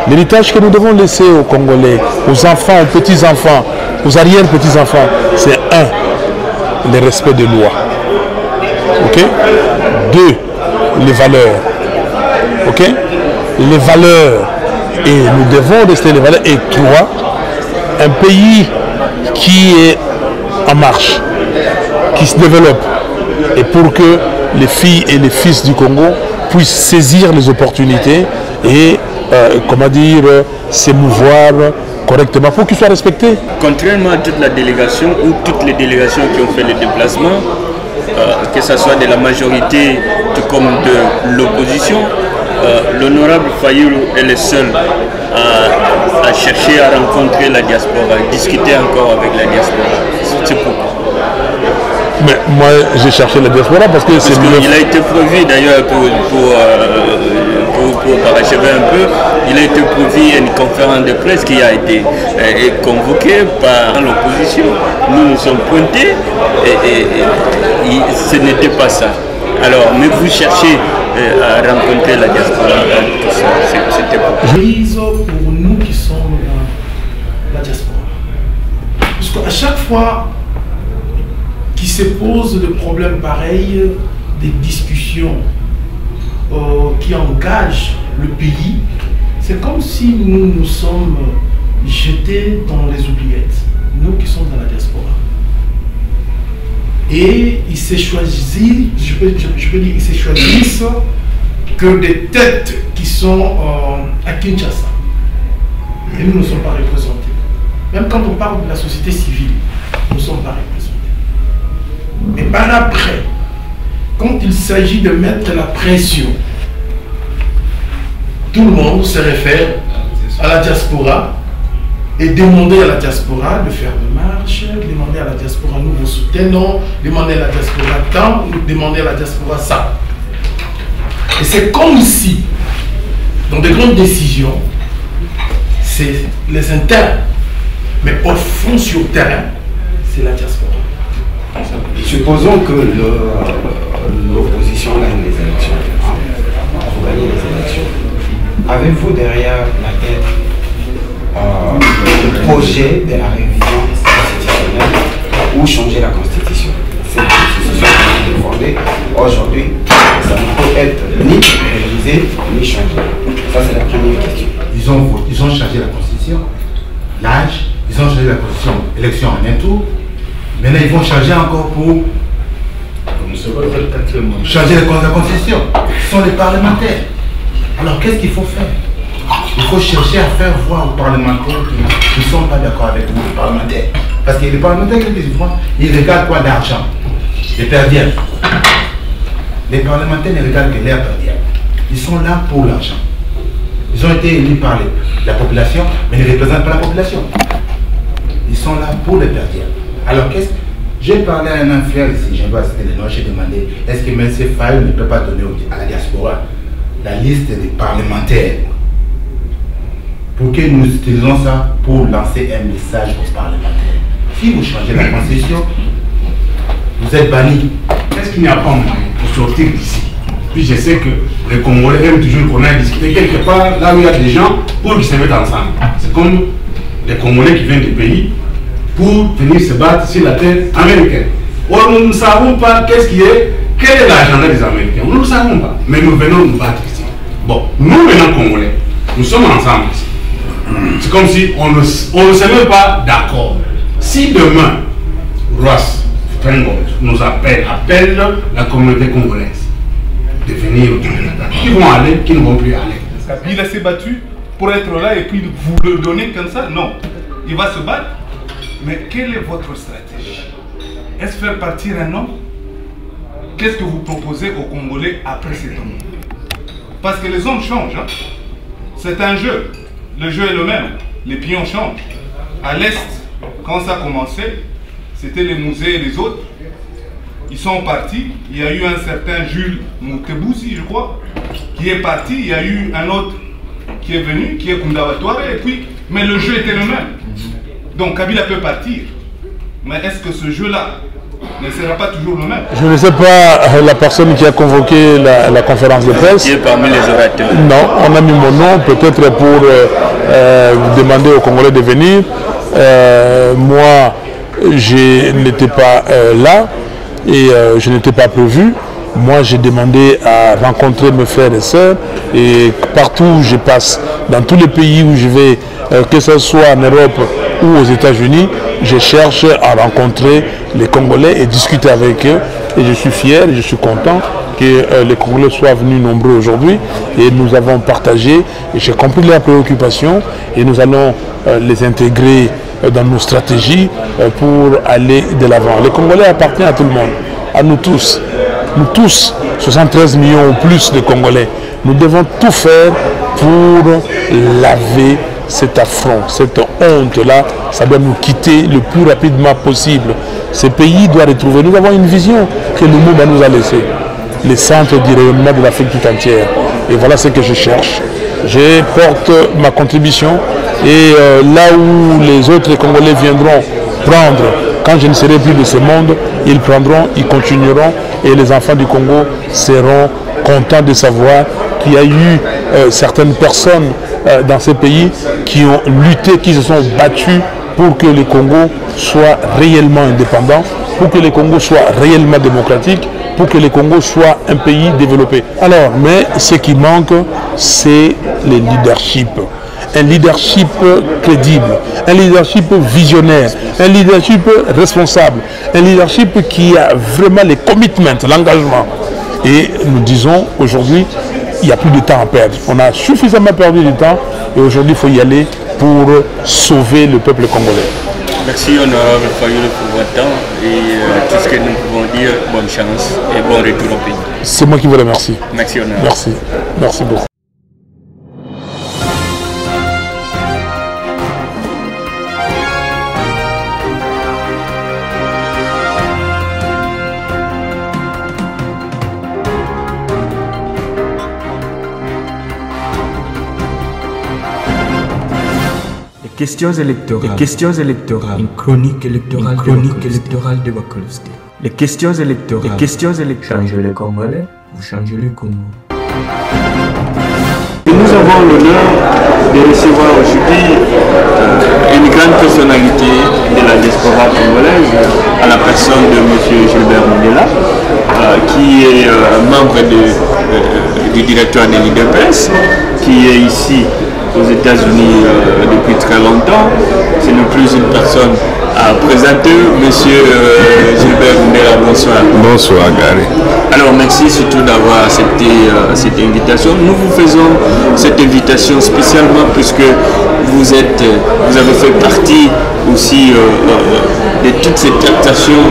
L'héritage que nous devons laisser aux Congolais, aux enfants, aux petits-enfants, aux arrière-petits-enfants, c'est un, le respect des lois. Okay? Deux, les valeurs. Okay? Les valeurs. Et nous devons rester les valeurs. Et trois, un pays qui est en marche, qui se développe. Et pour que les filles et les fils du Congo puissent saisir les opportunités et, comment dire, s'émouvoir correctement pour qu'ils soient respectés. Contrairement à toute la délégation ou toutes les délégations qui ont fait le déplacement, que ce soit de la majorité comme de l'opposition, l'honorable Fayulu est le seul à chercher à rencontrer la diaspora, à discuter encore avec la diaspora. C'est pourquoi. Mais moi, j'ai cherché la diaspora parce que c'est mieux. Il a été prévu d'ailleurs pour parachever un peu, il a été prévu une conférence de presse qui a été convoquée par l'opposition. Nous nous sommes pointés et ce n'était pas ça. Alors, mais vous cherchez à rencontrer la diaspora, c'était pour nous qui sommes la diaspora. Parce qu'à chaque fois qu'il se pose des problèmes pareils, des discussions qui engagent le pays, c'est comme si nous nous sommes jetés dans les oubliettes, nous qui sommes dans la diaspora. Et ils se choisissent, je peux dire, ils se choisissent que des têtes qui sont à Kinshasa. Et nous ne sommes pas représentés. Même quand on parle de la société civile, nous ne sommes pas représentés. Mais par après, quand il s'agit de mettre la pression, tout le monde se réfère à la diaspora et demander à la diaspora de faire des marches, demander à la diaspora nous vous soutenons, demander à la diaspora tant, demander à la diaspora ça. Et c'est comme si, dans de grandes décisions, c'est les internes, mais au fond sur le terrain, c'est la diaspora. Supposons que l'opposition gagne les élections. Vous gagnez les élections. Avez-vous derrière la tête le projet de la révision constitutionnelle ou changer la constitution? Cette constitution qui est défendue aujourd'hui, ça ne peut être ni révisé ni changé. Ça, c'est la première question. Ils ont changé la constitution, l'âge, ils ont changé la constitution, élection en un tour. Maintenant, ils vont changer encore pour changer la constitution. Ce sont les parlementaires. Alors, qu'est-ce qu'il faut faire? Il faut chercher à faire voir aux parlementaires qui ne sont pas d'accord avec nous, les parlementaires. Parce que les parlementaires, qu'est-ce qu'ils font? Ils regardent quoi d'argent? Les perdiens. Les parlementaires ne regardent que l'air perdien. Ils sont là pour l'argent. Ils ont été élus par la population, mais ils ne représentent pas la population. Ils sont là pour les perdiens. Alors, J'ai parlé à un infirmière ici, je vais citer le nom, j'ai demandé est-ce que M. Faye ne peut pas donner à la diaspora la liste des parlementaires pour que nous utilisons ça pour lancer un message aux parlementaires. Si vous changez la constitution, vous êtes banni. Est-ce qu'il n'y a pas moyen pour sortir d'ici? Puis je sais que les Congolais aiment toujours qu'on aille discuter quelque part là où il y a des gens pour qu'ils se mettent ensemble. C'est comme les Congolais qui viennent du pays pour venir se battre sur la terre américaine. Or, nous ne savons pas quel est l'agenda des Américains. Nous ne le savons pas. Mais nous venons nous battre ici. Bon, nous venons Congolais. Nous sommes ensemble ici. C'est comme si on ne se met pas d'accord. Si demain, Ross Frengo nous appelle la communauté congolaise de venir autour de la table, qui vont aller, qui ne vont plus aller. Il s'est battu pour être là et puis vous le donnez comme ça? Non. Il va se battre. Mais quelle est votre stratégie? Est-ce faire partir un homme? Qu'est-ce que vous proposez aux Congolais après cet homme? Parce que les hommes changent. Hein? C'est un jeu. Le jeu est le même. Les pions changent. À l'Est, quand ça a commencé, c'était les musées et les autres. Ils sont partis. Il y a eu un certain Jules Moutebouzi, je crois, qui est parti. Il y a eu un autre qui est venu, qui est Koundawa-Touare, et puis, mais le jeu était le même. Donc Kabila peut partir. Mais est-ce que ce jeu-là ne sera pas toujours le même? Je ne sais pas la personne qui a convoqué la conférence de presse. Qui est parmi les orateurs? Non, on a mis mon nom, peut-être pour demander aux Congolais de venir. Moi, je n'étais pas là et je n'étais pas prévu. Moi, j'ai demandé à rencontrer mes frères et sœurs et partout où je passe, dans tous les pays où je vais, que ce soit en Europe ou aux États-Unis, je cherche à rencontrer les Congolais et discuter avec eux. Et je suis fier et je suis content que les Congolais soient venus nombreux aujourd'hui. Et nous avons partagé, et j'ai compris leurs préoccupations, et nous allons les intégrer dans nos stratégies pour aller de l'avant. Les Congolais appartiennent à tout le monde, à nous tous. Nous tous, 73 millions ou plus de Congolais, nous devons tout faire pour laver cet affront, cette honte-là. Ça doit nous quitter le plus rapidement possible. Ce pays doit retrouver. Nous avons une vision que le monde nous a laissée. Les centres du rayonnement de l'Afrique tout entière. Et voilà ce que je cherche. Je porte ma contribution et là où les autres Congolais viendront prendre, quand je ne serai plus de ce monde, ils prendront, ils continueront et les enfants du Congo seront contents de savoir qu'il y a eu certaines personnes dans ce pays qui ont lutté, qui se sont battus pour que le Congo soit réellement indépendant, pour que le Congo soit réellement démocratique, pour que le Congo soit un pays développé. Alors, mais ce qui manque, c'est le leadership. Un leadership crédible, un leadership visionnaire, un leadership responsable, un leadership qui a vraiment les commitments, l'engagement. Et nous disons aujourd'hui, il n'y a plus de temps à perdre. On a suffisamment perdu du temps et aujourd'hui il faut y aller pour sauver le peuple congolais. Merci honorable Fayoulou pour votre temps et tout ce que nous pouvons dire, bonne chance et bon retour au pays. C'est moi qui vous remercie. Merci honorable. Merci. Merci beaucoup. Questions électorales. Une chronique électorale de Bakolowski. Les questions électorales. Changez le Congolais, vous changez le Congo. Et nous avons l'honneur de recevoir aujourd'hui une grande personnalité de la diaspora congolaise, à la personne de M. Gilbert Mondela, qui est membre du directoire de l'IDPS, qui est ici aux États-Unis depuis très longtemps. C'est le plus une personne à présenter. Monsieur Gilbert Mondela, bonsoir. Bonsoir, Gary. Alors, merci surtout d'avoir accepté cette invitation. Nous vous faisons cette invitation spécialement puisque vous avez fait partie aussi de toutes ces tractations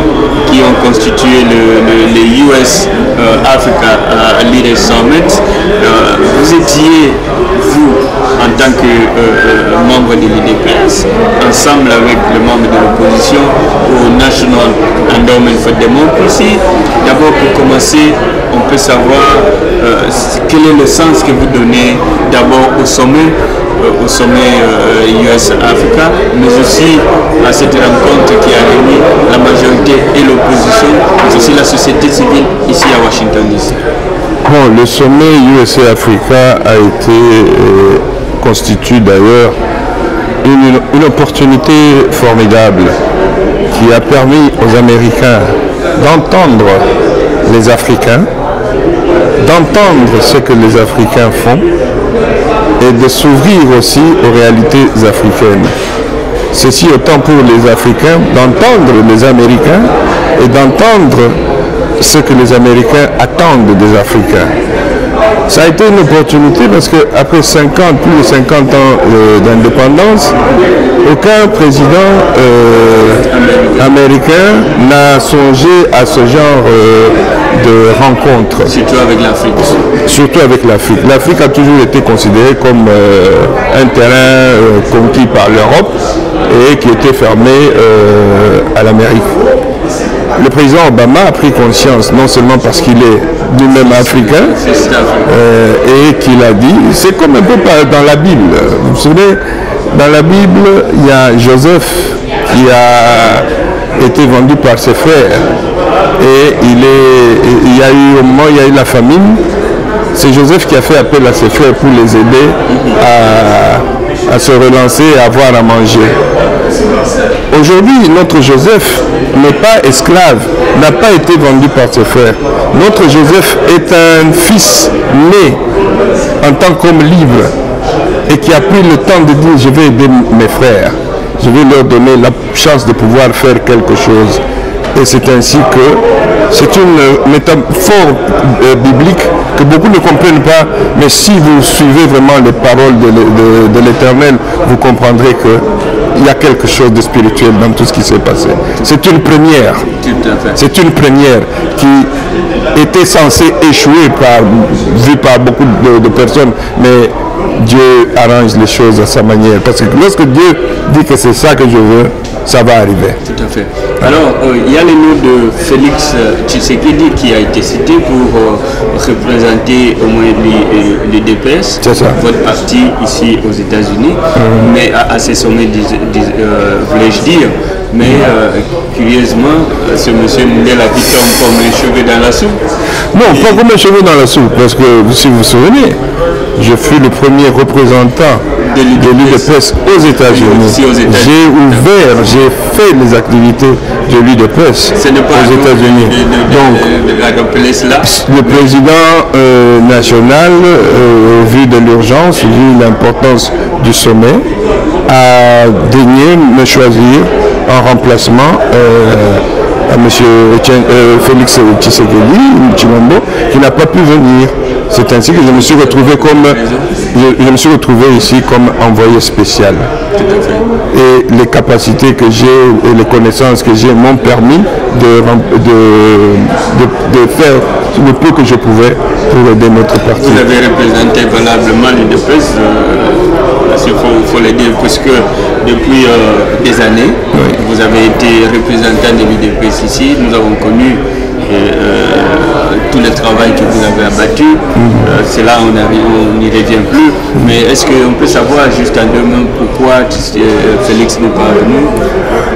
qui ont constitué les US Africa Leaders Summit. Vous étiez, vous, en tant que membre de l'UDPS, ensemble avec le membre de l'opposition au National Endowment for Democracy. D'abord, pour commencer, on peut savoir quel est le sens que vous donnez d'abord au sommet US-Africa, mais aussi à cette rencontre qui a réuni la majorité et l'opposition, mais aussi la société civile ici à Washington DC. Bon, le sommet USA-Africa a été constitue d'ailleurs une opportunité formidable qui a permis aux Américains d'entendre les Africains, d'entendre ce que les Africains font et de s'ouvrir aussi aux réalités africaines. Ceci autant pour les Africains d'entendre les Américains et d'entendre ce que les Américains attendent des Africains. Ça a été une opportunité parce qu'après plus de 50 ans d'indépendance, aucun président américain n'a songé à ce genre de rencontre. Surtout avec l'Afrique. Surtout avec l'Afrique. L'Afrique a toujours été considérée comme un terrain conquis par l'Europe et qui était fermé à l'Amérique. Le président Obama a pris conscience, non seulement parce qu'il est lui-même africain, et qu'il a dit, c'est comme un peu dans la Bible. Vous vous souvenez, dans la Bible, il y a Joseph qui a été vendu par ses frères. Et il y a eu, au moment où il y a eu la famine, c'est Joseph qui a fait appel à ses frères pour les aider à se relancer et à avoir à manger. Aujourd'hui, notre Joseph n'est pas esclave, n'a pas été vendu par ses frères. Notre Joseph est un fils né en tant qu'homme libre et qui a pris le temps de dire je vais aider mes frères, je vais leur donner la chance de pouvoir faire quelque chose. Et c'est ainsi que c'est une métaphore biblique que beaucoup ne comprennent pas, mais si vous suivez vraiment les paroles de l'Éternel, vous comprendrez qu'il y a quelque chose de spirituel dans tout ce qui s'est passé. C'est une première. C'est une première qui était censée échouer vue par beaucoup de personnes, mais Dieu arrange les choses à sa manière. Parce que lorsque Dieu dit que c'est ça que je veux, ça va arriver. Tout à fait. Alors, il y a le nom de Félix Tshisekedi qui a été cité pour représenter au moins l'UDPS, votre parti ici aux États-Unis. Mais à ce sommet, voulais-je dire, mais curieusement, ce monsieur Mundela qui tombe comme un cheveu dans la soupe. Non, pas comme un cheveu dans la soupe, parce que si vous vous souvenez, je fus le premier représentant de l'UDPS aux États-Unis. J'ai ouvert, j'ai fait les activités de l'UDPS aux États-Unis. Donc, le président national, au vu de l'urgence, vu l'importance du sommet, a daigné me choisir en remplacement à M. Félix Tshisekedi Tshilombo, qui n'a pas pu venir. C'est ainsi que je me suis retrouvé ici comme envoyé spécial. Et les capacités que j'ai et les connaissances que j'ai m'ont permis de faire le peu que je pouvais pour aider notre parti. Vous avez représenté valablement l'UDPS, il faut le dire, puisque depuis des années, vous avez été représentant de l'UDPS ici. Nous avons connu tout le travail que vous avez abattu. C'est là on n'y revient plus. Mais est-ce qu'on peut savoir juste en deux mots pourquoi Félix n'est pas venu?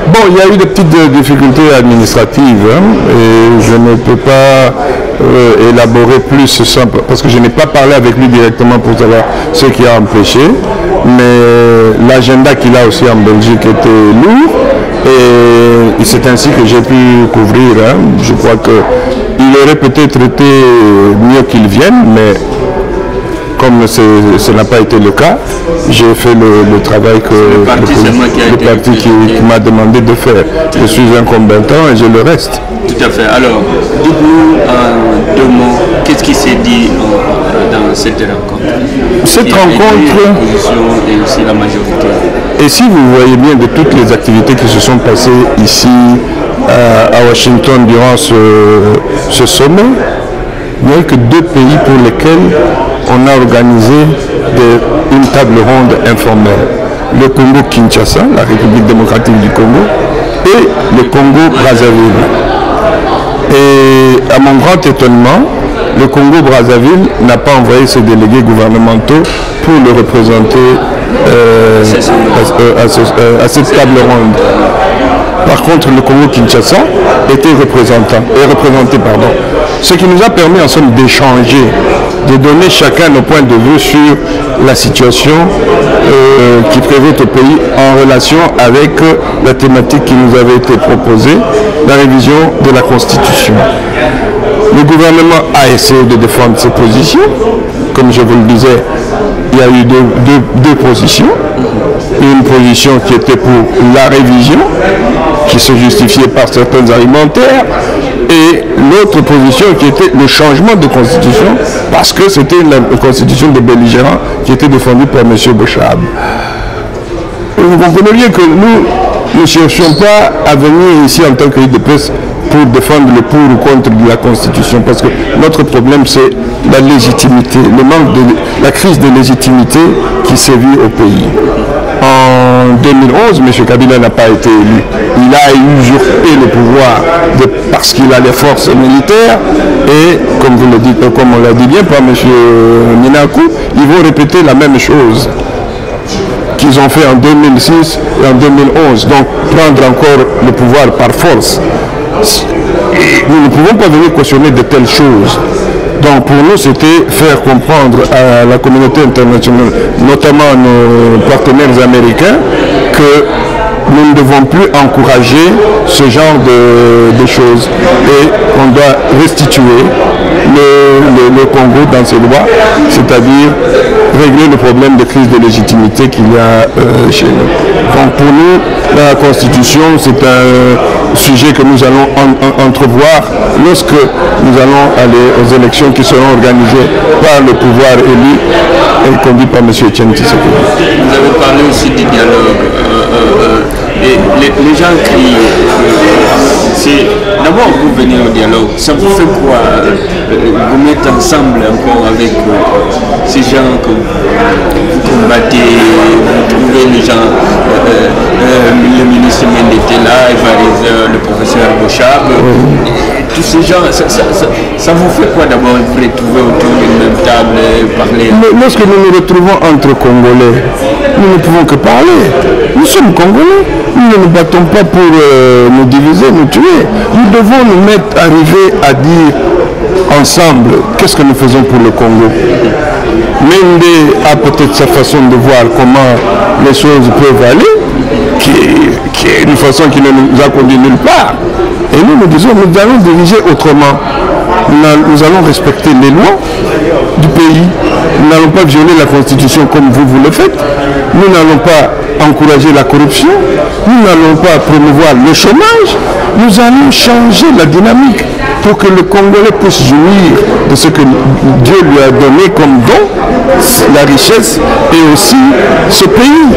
Bon, il y a eu des petites difficultés administratives et je ne peux pas élaborer plus parce que je n'ai pas parlé avec lui directement pour savoir ce qui a empêché. Mais l'agenda qu'il a aussi en Belgique était lourd et c'est ainsi que j'ai pu couvrir. Je crois qu'il aurait peut-être été mieux qu'il vienne, mais comme ce n'a pas été le cas, j'ai fait le travail que le parti qui m'a demandé de faire. Je suis un combattant et je le reste. Tout à fait. Alors, dites-nous en deux mots, qu'est-ce qui s'est dit dans cette rencontre? Cette rencontre, et aussi la majorité. Et si vous voyez bien de toutes les activités qui se sont passées ici à Washington durant ce sommet, il n'y a eu que deux pays pour lesquels on a organisé une table ronde informelle. Le Congo-Kinshasa, la République démocratique du Congo, et le Congo-Brazzaville. Et à mon grand étonnement, le Congo-Brazzaville n'a pas envoyé ses délégués gouvernementaux pour le représenter à cette table ronde. Par contre, le Congo-Kinshasa était représenté. Ce qui nous a permis en somme d'échanger, de donner chacun nos points de vue sur la situation qui prévaut au pays en relation avec la thématique qui nous avait été proposée, la révision de la Constitution. Le gouvernement a essayé de défendre ses positions. Comme je vous le disais, il y a eu deux positions. Une position qui était pour la révision, qui se justifiait par certains argumentaires, et l'autre position qui était le changement de constitution, parce que c'était une constitution de belligérants qui était défendue par M. Bochab. Vous comprenez bien que nous ne cherchions pas à venir ici en tant que de presse pour défendre le pour ou contre de la Constitution, parce que notre problème c'est la légitimité, le manque de la crise de légitimité qui sévit au pays. En 2011, M. Kabila n'a pas été élu. Il a usurpé le pouvoir parce qu'il a les forces militaires et, comme vous le dites, comme on l'a dit bien par M. Minakou, ils vont répéter la même chose qu'ils ont fait en 2006 et en 2011. Donc, prendre encore le pouvoir par force. Et nous ne pouvons pas venir cautionner de telles choses. Donc pour nous, c'était faire comprendre à la communauté internationale, notamment à nos partenaires américains, que nous ne devons plus encourager ce genre de choses et qu'on doit restituer le Congo dans ses droits, c'est-à-dire régler le problème de crise de légitimité qu'il y a chez nous. Donc pour nous, la Constitution, c'est un sujet que nous allons entrevoir lorsque nous allons aller aux élections qui seront organisées par le pouvoir élu et conduit par M. Etienne Tshisekedi. Vous avez parlé aussi du dialogue. Et les gens crient, d'abord vous venez au dialogue, ça vous fait quoi vous mettre ensemble encore avec ces gens que vous combattez, vous trouvez les gens, le ministre Mendy était là, le professeur Bochab, tous ces gens, ça vous fait quoi d'abord vous retrouver autour d'une même table et parler? Lorsque nous nous retrouvons entre Congolais, nous ne pouvons que parler. Nous sommes Congolais. Nous ne nous battons pas pour nous diviser, nous tuer. Nous devons nous arriver à dire ensemble qu'est-ce que nous faisons pour le Congo. Mendy a peut-être sa façon de voir comment les choses peuvent aller, qui est une façon qui ne nous a conduit nulle part. Et nous disons, nous allons diriger autrement. Nous allons respecter les lois du pays. Nous n'allons pas violer la Constitution comme vous le faites. Nous n'allons pas encourager la corruption. Nous n'allons pas promouvoir le chômage. Nous allons changer la dynamique pour que le Congolais puisse jouir de ce que Dieu lui a donné comme don, la richesse et aussi ce pays.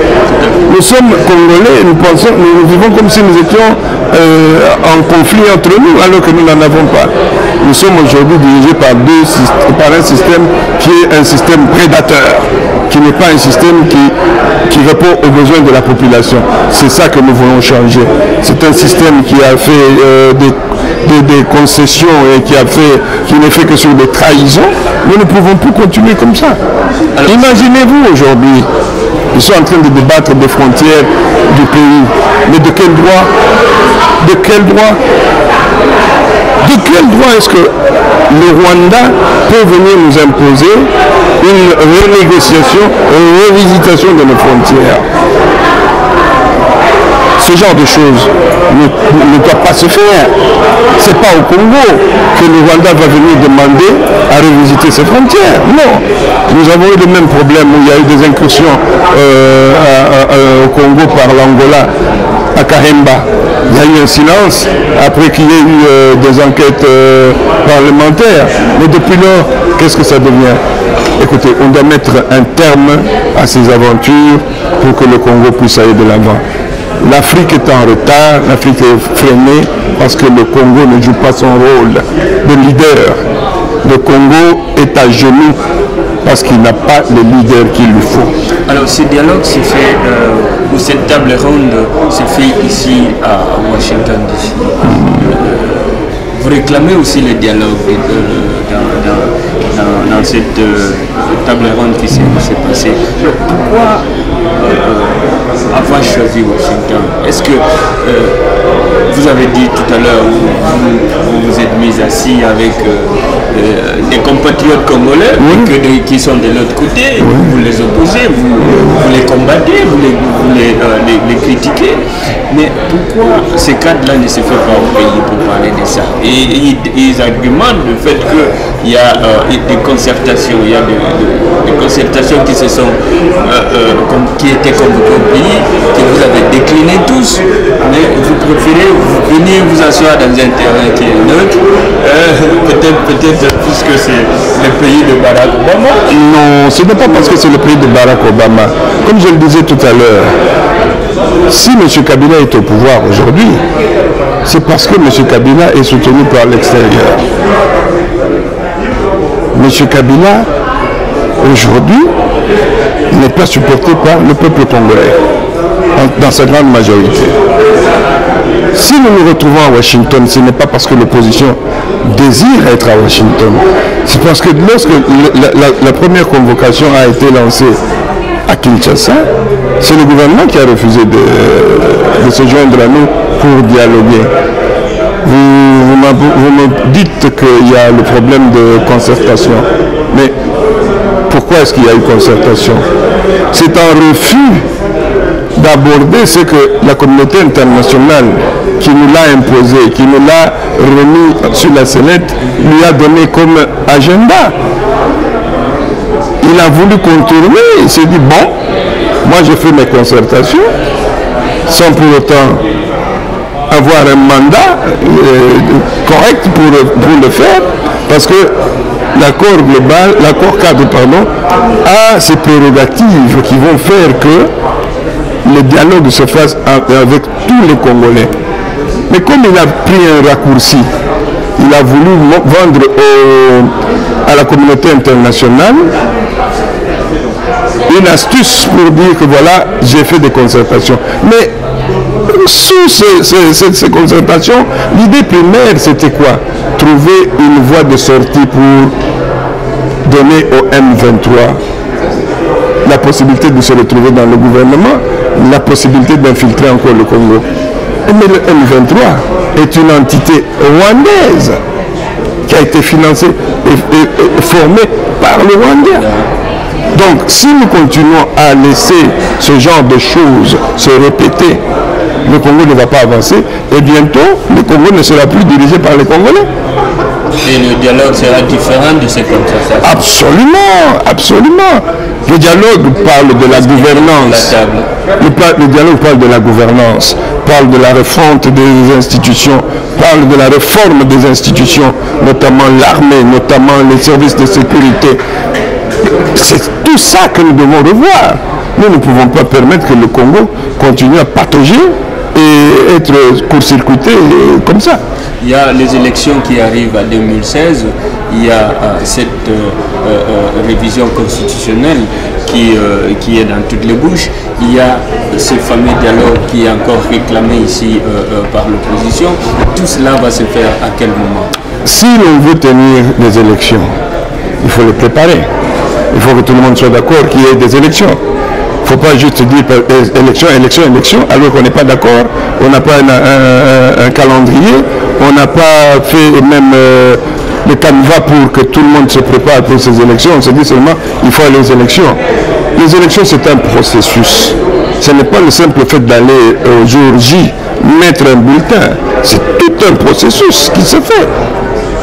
Nous sommes Congolais et nous vivons comme si nous étions en conflit entre nous alors que nous n'en avons pas. Nous sommes aujourd'hui dirigés par un système qui est un système prédateur, qui n'est pas un système qui répond aux besoins de la population. C'est ça que nous voulons changer. C'est un système qui a fait des concessions et qui n'est fait que sur des trahisons. Nous ne pouvons plus continuer comme ça. Imaginez-vous aujourd'hui, ils sont en train de débattre des frontières du pays. Mais de quel droit? De quel droit? De quel droit est-ce que le Rwanda peut venir nous imposer une renégociation, une revisitation de nos frontières? Ce genre de choses ne doit pas se faire. Ce n'est pas au Congo que le Rwanda va venir demander à revisiter ses frontières. Non. Nous avons eu le même problème où il y a eu des incursions au Congo par l'Angola, à Kahemba. Il y a eu un silence après qu'il y ait eu des enquêtes parlementaires. Mais depuis lors, qu'est-ce que ça devient? Écoutez, on doit mettre un terme à ces aventures pour que le Congo puisse aller de l'avant. L'Afrique est en retard, l'Afrique est freinée parce que le Congo ne joue pas son rôle de leader. Le Congo est à genoux parce qu'il n'a pas le leader qu'il lui faut. Alors ce dialogue s'est fait, ou cette table ronde s'est fait ici à Washington DC. Vous réclamez aussi le dialogue dans cette table ronde qui s'est passée. Pourquoi avoir choisi Washington? Est-ce que vous avez dit tout à l'heure, vous vous êtes mis assis avec des compatriotes congolais qui sont de l'autre côté, vous les opposez, vous les combattez, vous les critiquez, mais pourquoi ces cadres-là ne se font pas au pays pour parler de ça? Et ils argumentent le fait qu'il y a des concertations, il y a des concertations qui se sont qui étaient convoquées au pays, que vous avez déclinées tous, mais vous préférez venir vous asseoir dans un terrain qui est neutre, peut-être puisque c'est le pays de Barack Obama. Non, ce n'est pas parce que c'est le pays de Barack Obama. Comme je le disais tout à l'heure, si M. Kabila est au pouvoir aujourd'hui, c'est parce que M. Kabila est soutenu par l'extérieur. M. Kabila, aujourd'hui, n'est pas supporté par le peuple congolais, dans sa grande majorité. Si nous nous retrouvons à Washington, ce n'est pas parce que l'opposition désire être à Washington. C'est parce que lorsque la première convocation a été lancée à Kinshasa, c'est le gouvernement qui a refusé de se joindre à nous pour dialoguer. Vous me dites qu'il y a le problème de concertation. Mais pourquoi est-ce qu'il y a eu concertation? C'est un refus d'aborder ce que la communauté internationale qui nous l'a imposé, qui nous l'a remis sur la sellette, lui a donné comme agenda. Il a voulu contourner, il s'est dit, bon, moi je fais mes concertations, sans pour autant avoir un mandat correct pour le faire, parce que l'accord global, l'accord cadre, a ses prérogatives qui vont faire que le dialogue se fasse avec tous les Congolais. Mais comme il a pris un raccourci, il a voulu vendre à la communauté internationale une astuce pour dire que voilà, j'ai fait des concertations. Mais sous ces concertations, l'idée primaire c'était quoi? Trouver une voie de sortie pour donner au M23 la possibilité de se retrouver dans le gouvernement, la possibilité d'infiltrer encore le Congo. Mais le M23 est une entité rwandaise qui a été financée et formée par le Rwanda. Donc si nous continuons à laisser ce genre de choses se répéter, le Congo ne va pas avancer et bientôt le Congo ne sera plus dirigé par les Congolais. Et le dialogue sera différent de ces concertations. Absolument, absolument. Le dialogue parle de la gouvernance. Le dialogue parle de la gouvernance, parle de la refonte des institutions, parle de la réforme des institutions, notamment l'armée, notamment les services de sécurité. C'est tout ça que nous devons revoir. Nous ne pouvons pas permettre que le Congo continue à patauger et être court-circuité comme ça. Il y a les élections qui arrivent en 2016, il y a cette révision constitutionnelle qui est dans toutes les bouches, il y a ce fameux dialogue qui est encore réclamé ici par l'opposition. Tout cela va se faire à quel moment? Si l'on veut tenir des élections, il faut les préparer. Il faut que tout le monde soit d'accord qu'il y ait des élections. Il ne faut pas juste dire élection, élection, élection, alors qu'on n'est pas d'accord, on n'a pas un calendrier, on n'a pas fait même le canevas pour que tout le monde se prépare pour ces élections. On se dit seulement il faut aller aux élections. Les élections, c'est un processus. Ce n'est pas le simple fait d'aller au jour J, mettre un bulletin. C'est tout un processus qui se fait.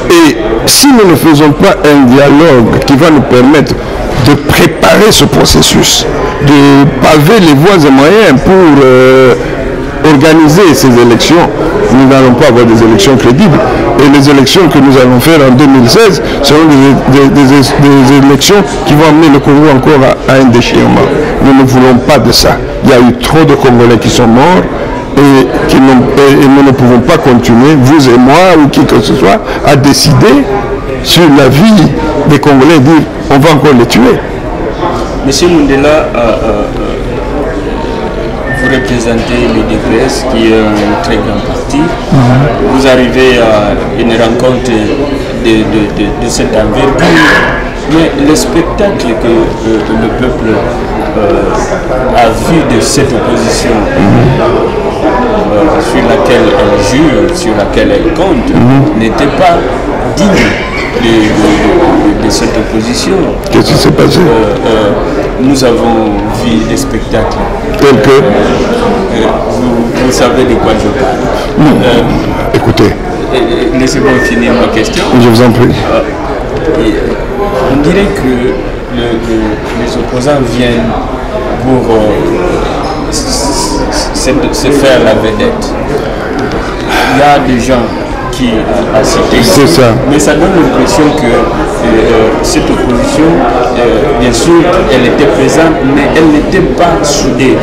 Et si nous ne faisons pas un dialogue qui va nous permettre de préparer ce processus, de paver les voies et moyens pour organiser ces élections, nous n'allons pas avoir des élections crédibles. Et les élections que nous allons faire en 2016 seront des élections qui vont amener le Congo encore à un déchirement. Nous ne voulons pas de ça. Il y a eu trop de Congolais qui sont morts et nous ne pouvons pas continuer, vous et moi ou qui que ce soit, à décider sur la vie des Congolais et dire on va encore les tuer. Monsieur Mundela, vous représentez le DPS qui est un très grand parti. Vous arrivez à une rencontre de cette envergure. Mais le spectacle que le peuple a vu de cette opposition sur laquelle elle jure, sur laquelle elle compte, n'était pas digne de cette opposition. Qu'est-ce qui s'est passé? Nous avons vu des spectacles. Tels que vous savez de quoi je parle. Écoutez. Laissez-moi finir ma question. Je vous en prie. On dirait que les opposants viennent pour se faire la vedette. Il y a des gens qui assistent. C'est ça. Mais ça donne l'impression que cette opposition, bien sûr, elle était présente, mais elle n'était pas soudée.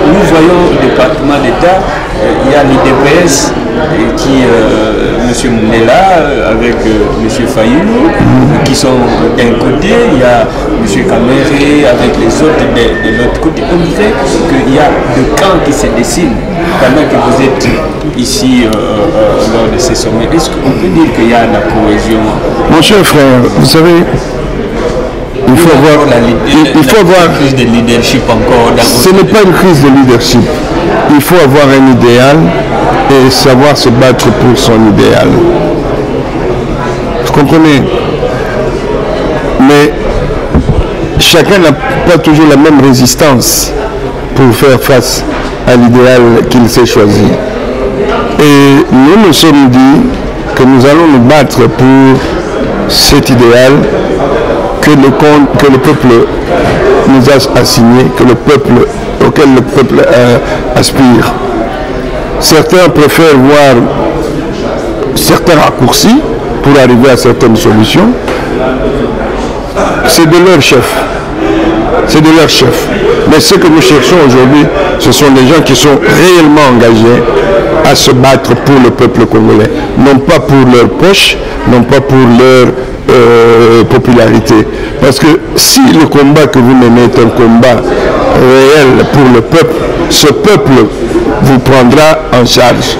Nous voyons au département d'État, il y a l'IDPS qui, M. Mundela avec M. Fayulu, qui sont d'un côté, il y a M. Kamere avec les autres de l'autre côté. On dirait qu'il y a deux camps qui se dessinent pendant que vous êtes ici lors de ces sommets. Est-ce qu'on peut dire qu'il y a la cohésion? Mon cher frère, vous savez, il faut avoir une crise de leadership encore. Ce n'est pas une crise de leadership. Il faut avoir un idéal et savoir se battre pour son idéal. Vous comprenez? Mais chacun n'a pas toujours la même résistance pour faire face à l'idéal qu'il s'est choisi. Et nous nous sommes dit que nous allons nous battre pour cet idéal que le peuple nous a assigné, auquel le peuple aspire. Certains préfèrent voir certains raccourcis pour arriver à certaines solutions. C'est de leur chef. C'est de leur chef. Mais ce que nous cherchons aujourd'hui, ce sont des gens qui sont réellement engagés à se battre pour le peuple congolais. Non pas pour leur poche, non pas pour leur popularité. Parce que si le combat que vous menez est un combat réel pour le peuple, ce peuple vous prendra en charge.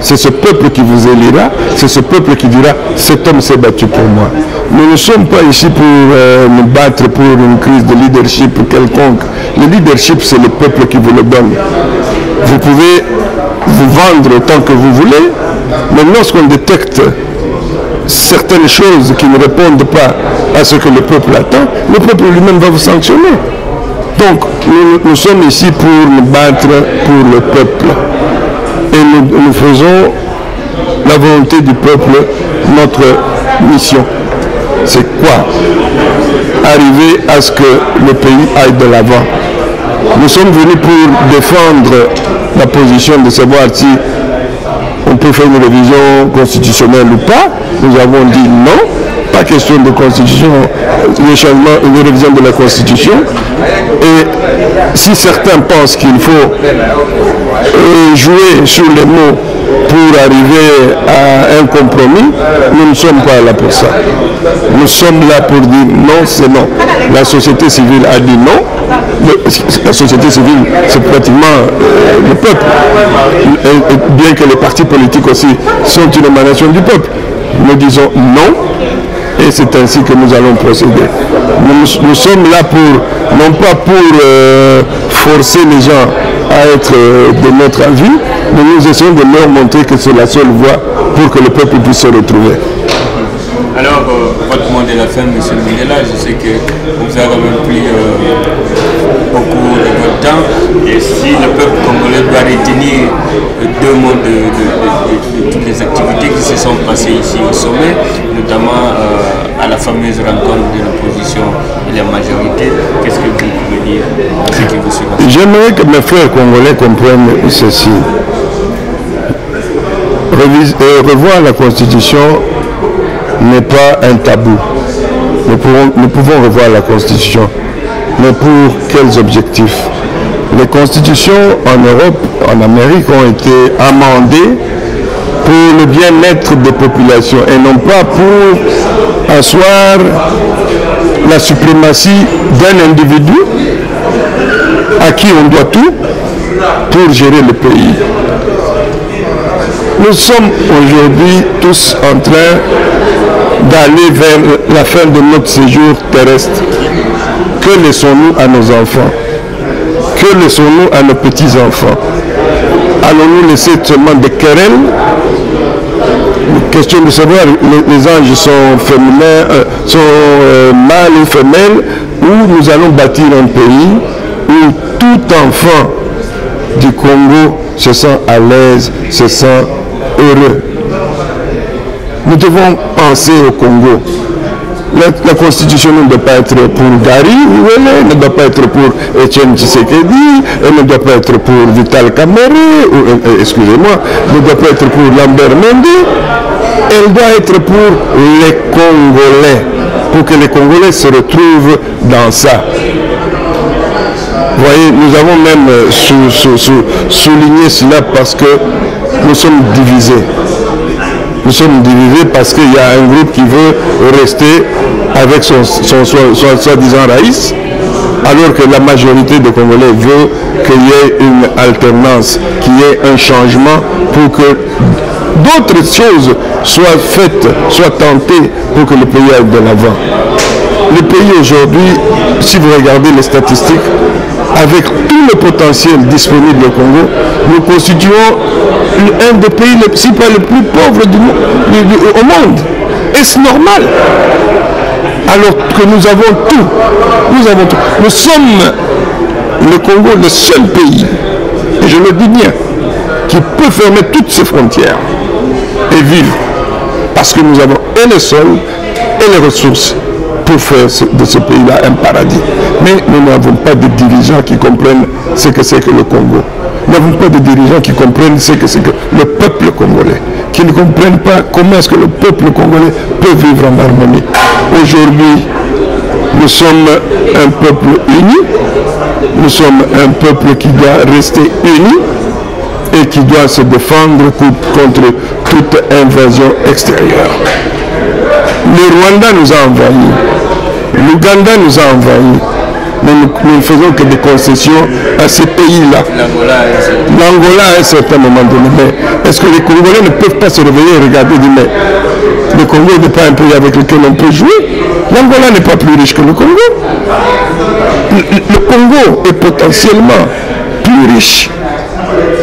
C'est ce peuple qui vous élira, c'est ce peuple qui dira « cet homme s'est battu pour moi ». Nous ne sommes pas ici pour nous battre pour une crise de leadership quelconque. Le leadership, c'est le peuple qui vous le donne. Vous pouvez vous vendre autant que vous voulez, mais lorsqu'on détecte certaines choses qui ne répondent pas à ce que le peuple attend, le peuple lui-même va vous sanctionner. Donc, nous sommes ici pour nous battre pour le peuple. Et nous faisons la volonté du peuple, notre mission. C'est quoi? Arriver à ce que le pays aille de l'avant. Nous sommes venus pour défendre la position de savoir si on peut faire une révision constitutionnelle ou pas. Nous avons dit non, pas question de constitution, le changement, une révision de la constitution. Et si certains pensent qu'il faut jouer sur les mots pour arriver à un compromis, nous ne sommes pas là pour ça. Nous sommes là pour dire non, c'est non. La société civile a dit non. La société civile, c'est pratiquement le peuple. Et bien que les partis politiques aussi sont une émanation du peuple. Nous disons non. Et c'est ainsi que nous allons procéder. Nous sommes là pour, non pas pour forcer les gens à être de notre avis, mais nous essayons de leur montrer que c'est la seule voie pour que le peuple puisse se retrouver. Alors, votre mot de la fin, M. Mundela, je sais que vous avez même pris beaucoup de votre temps. Et si le peuple congolais doit retenir deux mots de toutes les activités qui se sont passées ici au sommet, notamment à la fameuse rencontre de l'opposition et la majorité, qu'est-ce que vous pouvez dire à ceux qui vous suivent? J'aimerais que mes frères congolais comprennent ceci. Revoir la Constitution n'est pas un tabou. Nous pouvons revoir la Constitution. Mais pour quels objectifs? Les constitutions en Europe, en Amérique ont été amendées pour le bien-être des populations et non pas pour asseoir la suprématie d'un individu à qui on doit tout pour gérer le pays. Nous sommes aujourd'hui tous en train d'aller vers la fin de notre séjour terrestre. Que laissons-nous à nos enfants? Que laissons-nous à nos petits-enfants? Allons-nous laisser seulement des querelles? Question de savoir les anges sont féminins, sont mâles ou femelles, ou nous allons bâtir un pays où tout enfant du Congo se sent à l'aise, se sent heureux. Nous devons penser au Congo. La constitution ne doit pas être pour Gary, ne doit pas être pour Etienne Tshisekedi, elle ne doit pas être pour Vital Kamerhe, excusez-moi, ne doit pas être pour Lambert Mende, elle doit être pour les Congolais, pour que les Congolais se retrouvent dans ça. Vous voyez, nous avons même souligné cela parce que nous sommes divisés. Nous sommes divisés parce qu'il y a un groupe qui veut rester avec son soi-disant Raïs, alors que la majorité des Congolais veut qu'il y ait une alternance, qu'il y ait un changement pour que d'autres choses soient faites, soient tentées pour que le pays aille de l'avant. Le pays aujourd'hui, si vous regardez les statistiques, avec tout le potentiel disponible au Congo, nous constituons un des pays, si pas le plus pauvre au monde. Est-ce normal? Alors que nous avons tout. Nous avons tout. Nous sommes, le Congo, le seul pays, et je le dis bien, qui peut fermer toutes ses frontières et vivre. Parce que nous avons et le sol et les ressources pour faire de ce pays-là un paradis. Mais nous n'avons pas de dirigeants qui comprennent ce que c'est que le Congo. Nous n'avons pas de dirigeants qui comprennent ce que c'est que le peuple congolais, qui ne comprennent pas comment est-ce que le peuple congolais peut vivre en harmonie. Aujourd'hui, nous sommes un peuple uni, nous sommes un peuple qui doit rester uni et qui doit se défendre contre toute invasion extérieure. Le Rwanda nous a envahis, l'Ouganda nous a envahis, mais nous ne faisons que des concessions à ces pays-là. L'Angola à un certain moment donné. Mais est-ce que les Congolais ne peuvent pas se réveiller et regarder et dire mais le Congo n'est pas un pays avec lequel on peut jouer? L'Angola n'est pas plus riche que le Congo. Le Congo est potentiellement plus riche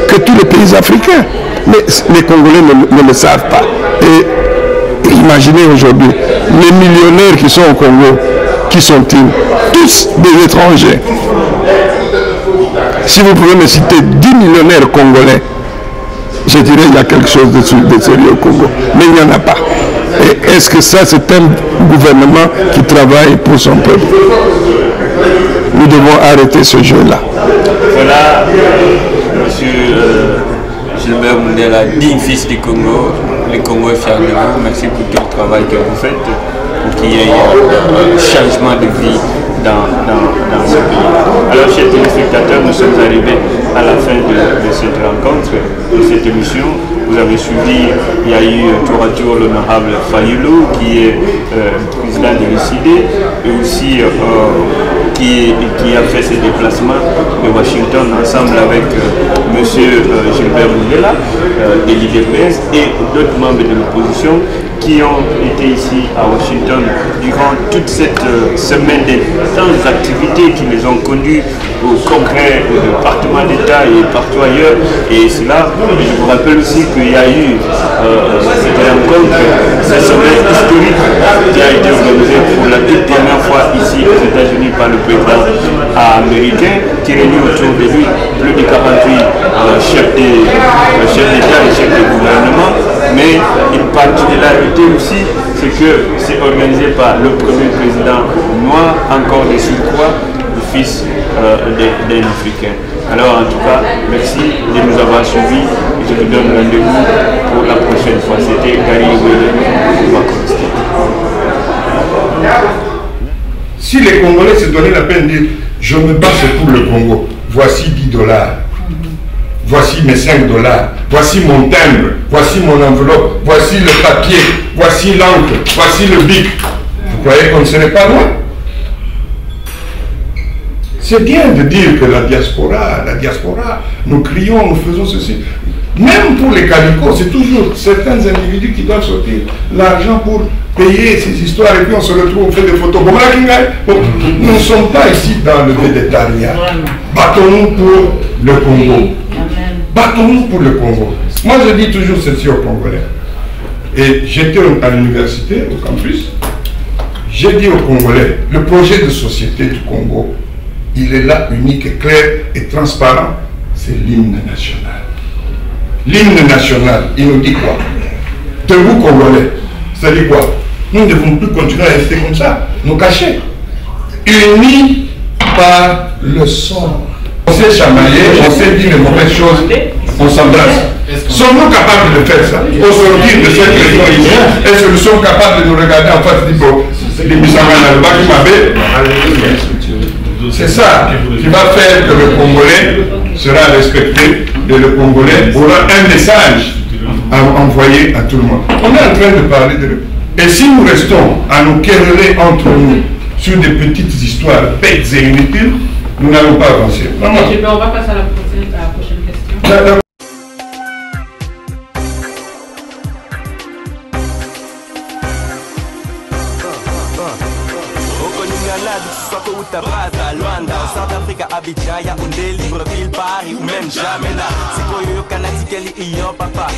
que tous les pays africains. Mais les Congolais ne le savent pas. Et imaginez aujourd'hui, les millionnaires qui sont au Congo, qui sont-ils? Tous des étrangers. Si vous pouvez me citer 10 millionnaires congolais, je dirais qu'il y a quelque chose de sérieux au Congo. Mais il n'y en a pas. Et est-ce que ça, c'est un gouvernement qui travaille pour son peuple? Nous devons arrêter ce jeu-là. Voilà, monsieur Gilbert Mundela, digne fils du Congo. Le Congo est fier de vous. Merci pour tout le travail que vous faites pour qu'il y ait un changement de vie dans ce pays. Alors, chers téléspectateurs, nous sommes arrivés à la fin de cette rencontre, de cette émission. Vous avez suivi, il y a eu tour à tour l'honorable Fayulu, qui est président de l'ICD, et aussi qui a fait ses déplacements de Washington ensemble avec M. Gilbert Mundela de l'IDPS et d'autres membres de l'opposition qui ont été ici à Washington durant toute cette semaine d'intenses activités qui les ont conduits au congrès, au département d'État et partout ailleurs. Et cela, je vous rappelle aussi qu'il y a eu cette rencontre, ce sommet historique qui a été organisé pour la toute première fois ici aux États-Unis par le président américain, qui réunit autour de lui plus de 48 chefs d'État et chefs de gouvernement. Mais une particularité aussi, c'est que c'est organisé par le premier président noir, encore de surcroît, le fils d'un Africain. Alors en tout cas, merci de nous avoir suivis et je vous donne rendez-vous pour la prochaine fois. C'était Gary Wele pour Vacances. Si les Congolais se donnaient la peine de dire je me bats pour le Congo, voici $10. voici mes 5 $, voici mon timbre, voici mon enveloppe, voici le papier, voici l'encre, voici le bic. Vous croyez qu'on ne serait pas loin? C'est bien de dire que la diaspora, nous crions, nous faisons ceci. Même pour les calicots, c'est toujours certains individus qui doivent sortir l'argent pour payer ces histoires et puis on se retrouve, on fait des photos. Bon, nous ne sommes pas ici dans le végétariat. Battons-nous pour le Congo. Battons-nous pour le Congo. Moi, je dis toujours ceci aux Congolais. Et j'étais à l'université, au campus. J'ai dit aux Congolais, le projet de société du Congo, il est là, unique et clair et transparent. C'est l'hymne national. L'hymne national, il nous dit quoi? Debout Congolais, ça dit quoi? Nous ne devons plus continuer à rester comme ça, nous cacher. Unis par le sang. On s'est chamaillé, on s'est dit les mauvaises choses, on s'embrasse. Sommes-nous capables de faire ça? Au sortir de cette région ici, est-ce que nous sommes capables de nous regarder en face du bon? C'est ça qui va faire que le Congolais sera respecté et le Congolais aura un message à envoyer à tout le monde. On est en train de parler de... Et si nous restons à nous quereller entre nous sur des petites histoires bêtes et inutiles, nous n'allons pas avancer. On va passer à la prochaine question. Luanda, South Africa, Abidjan, Yaoundé, Libreville, Paris ou même Jamena. C'est quoi yo canati keli iyo papa.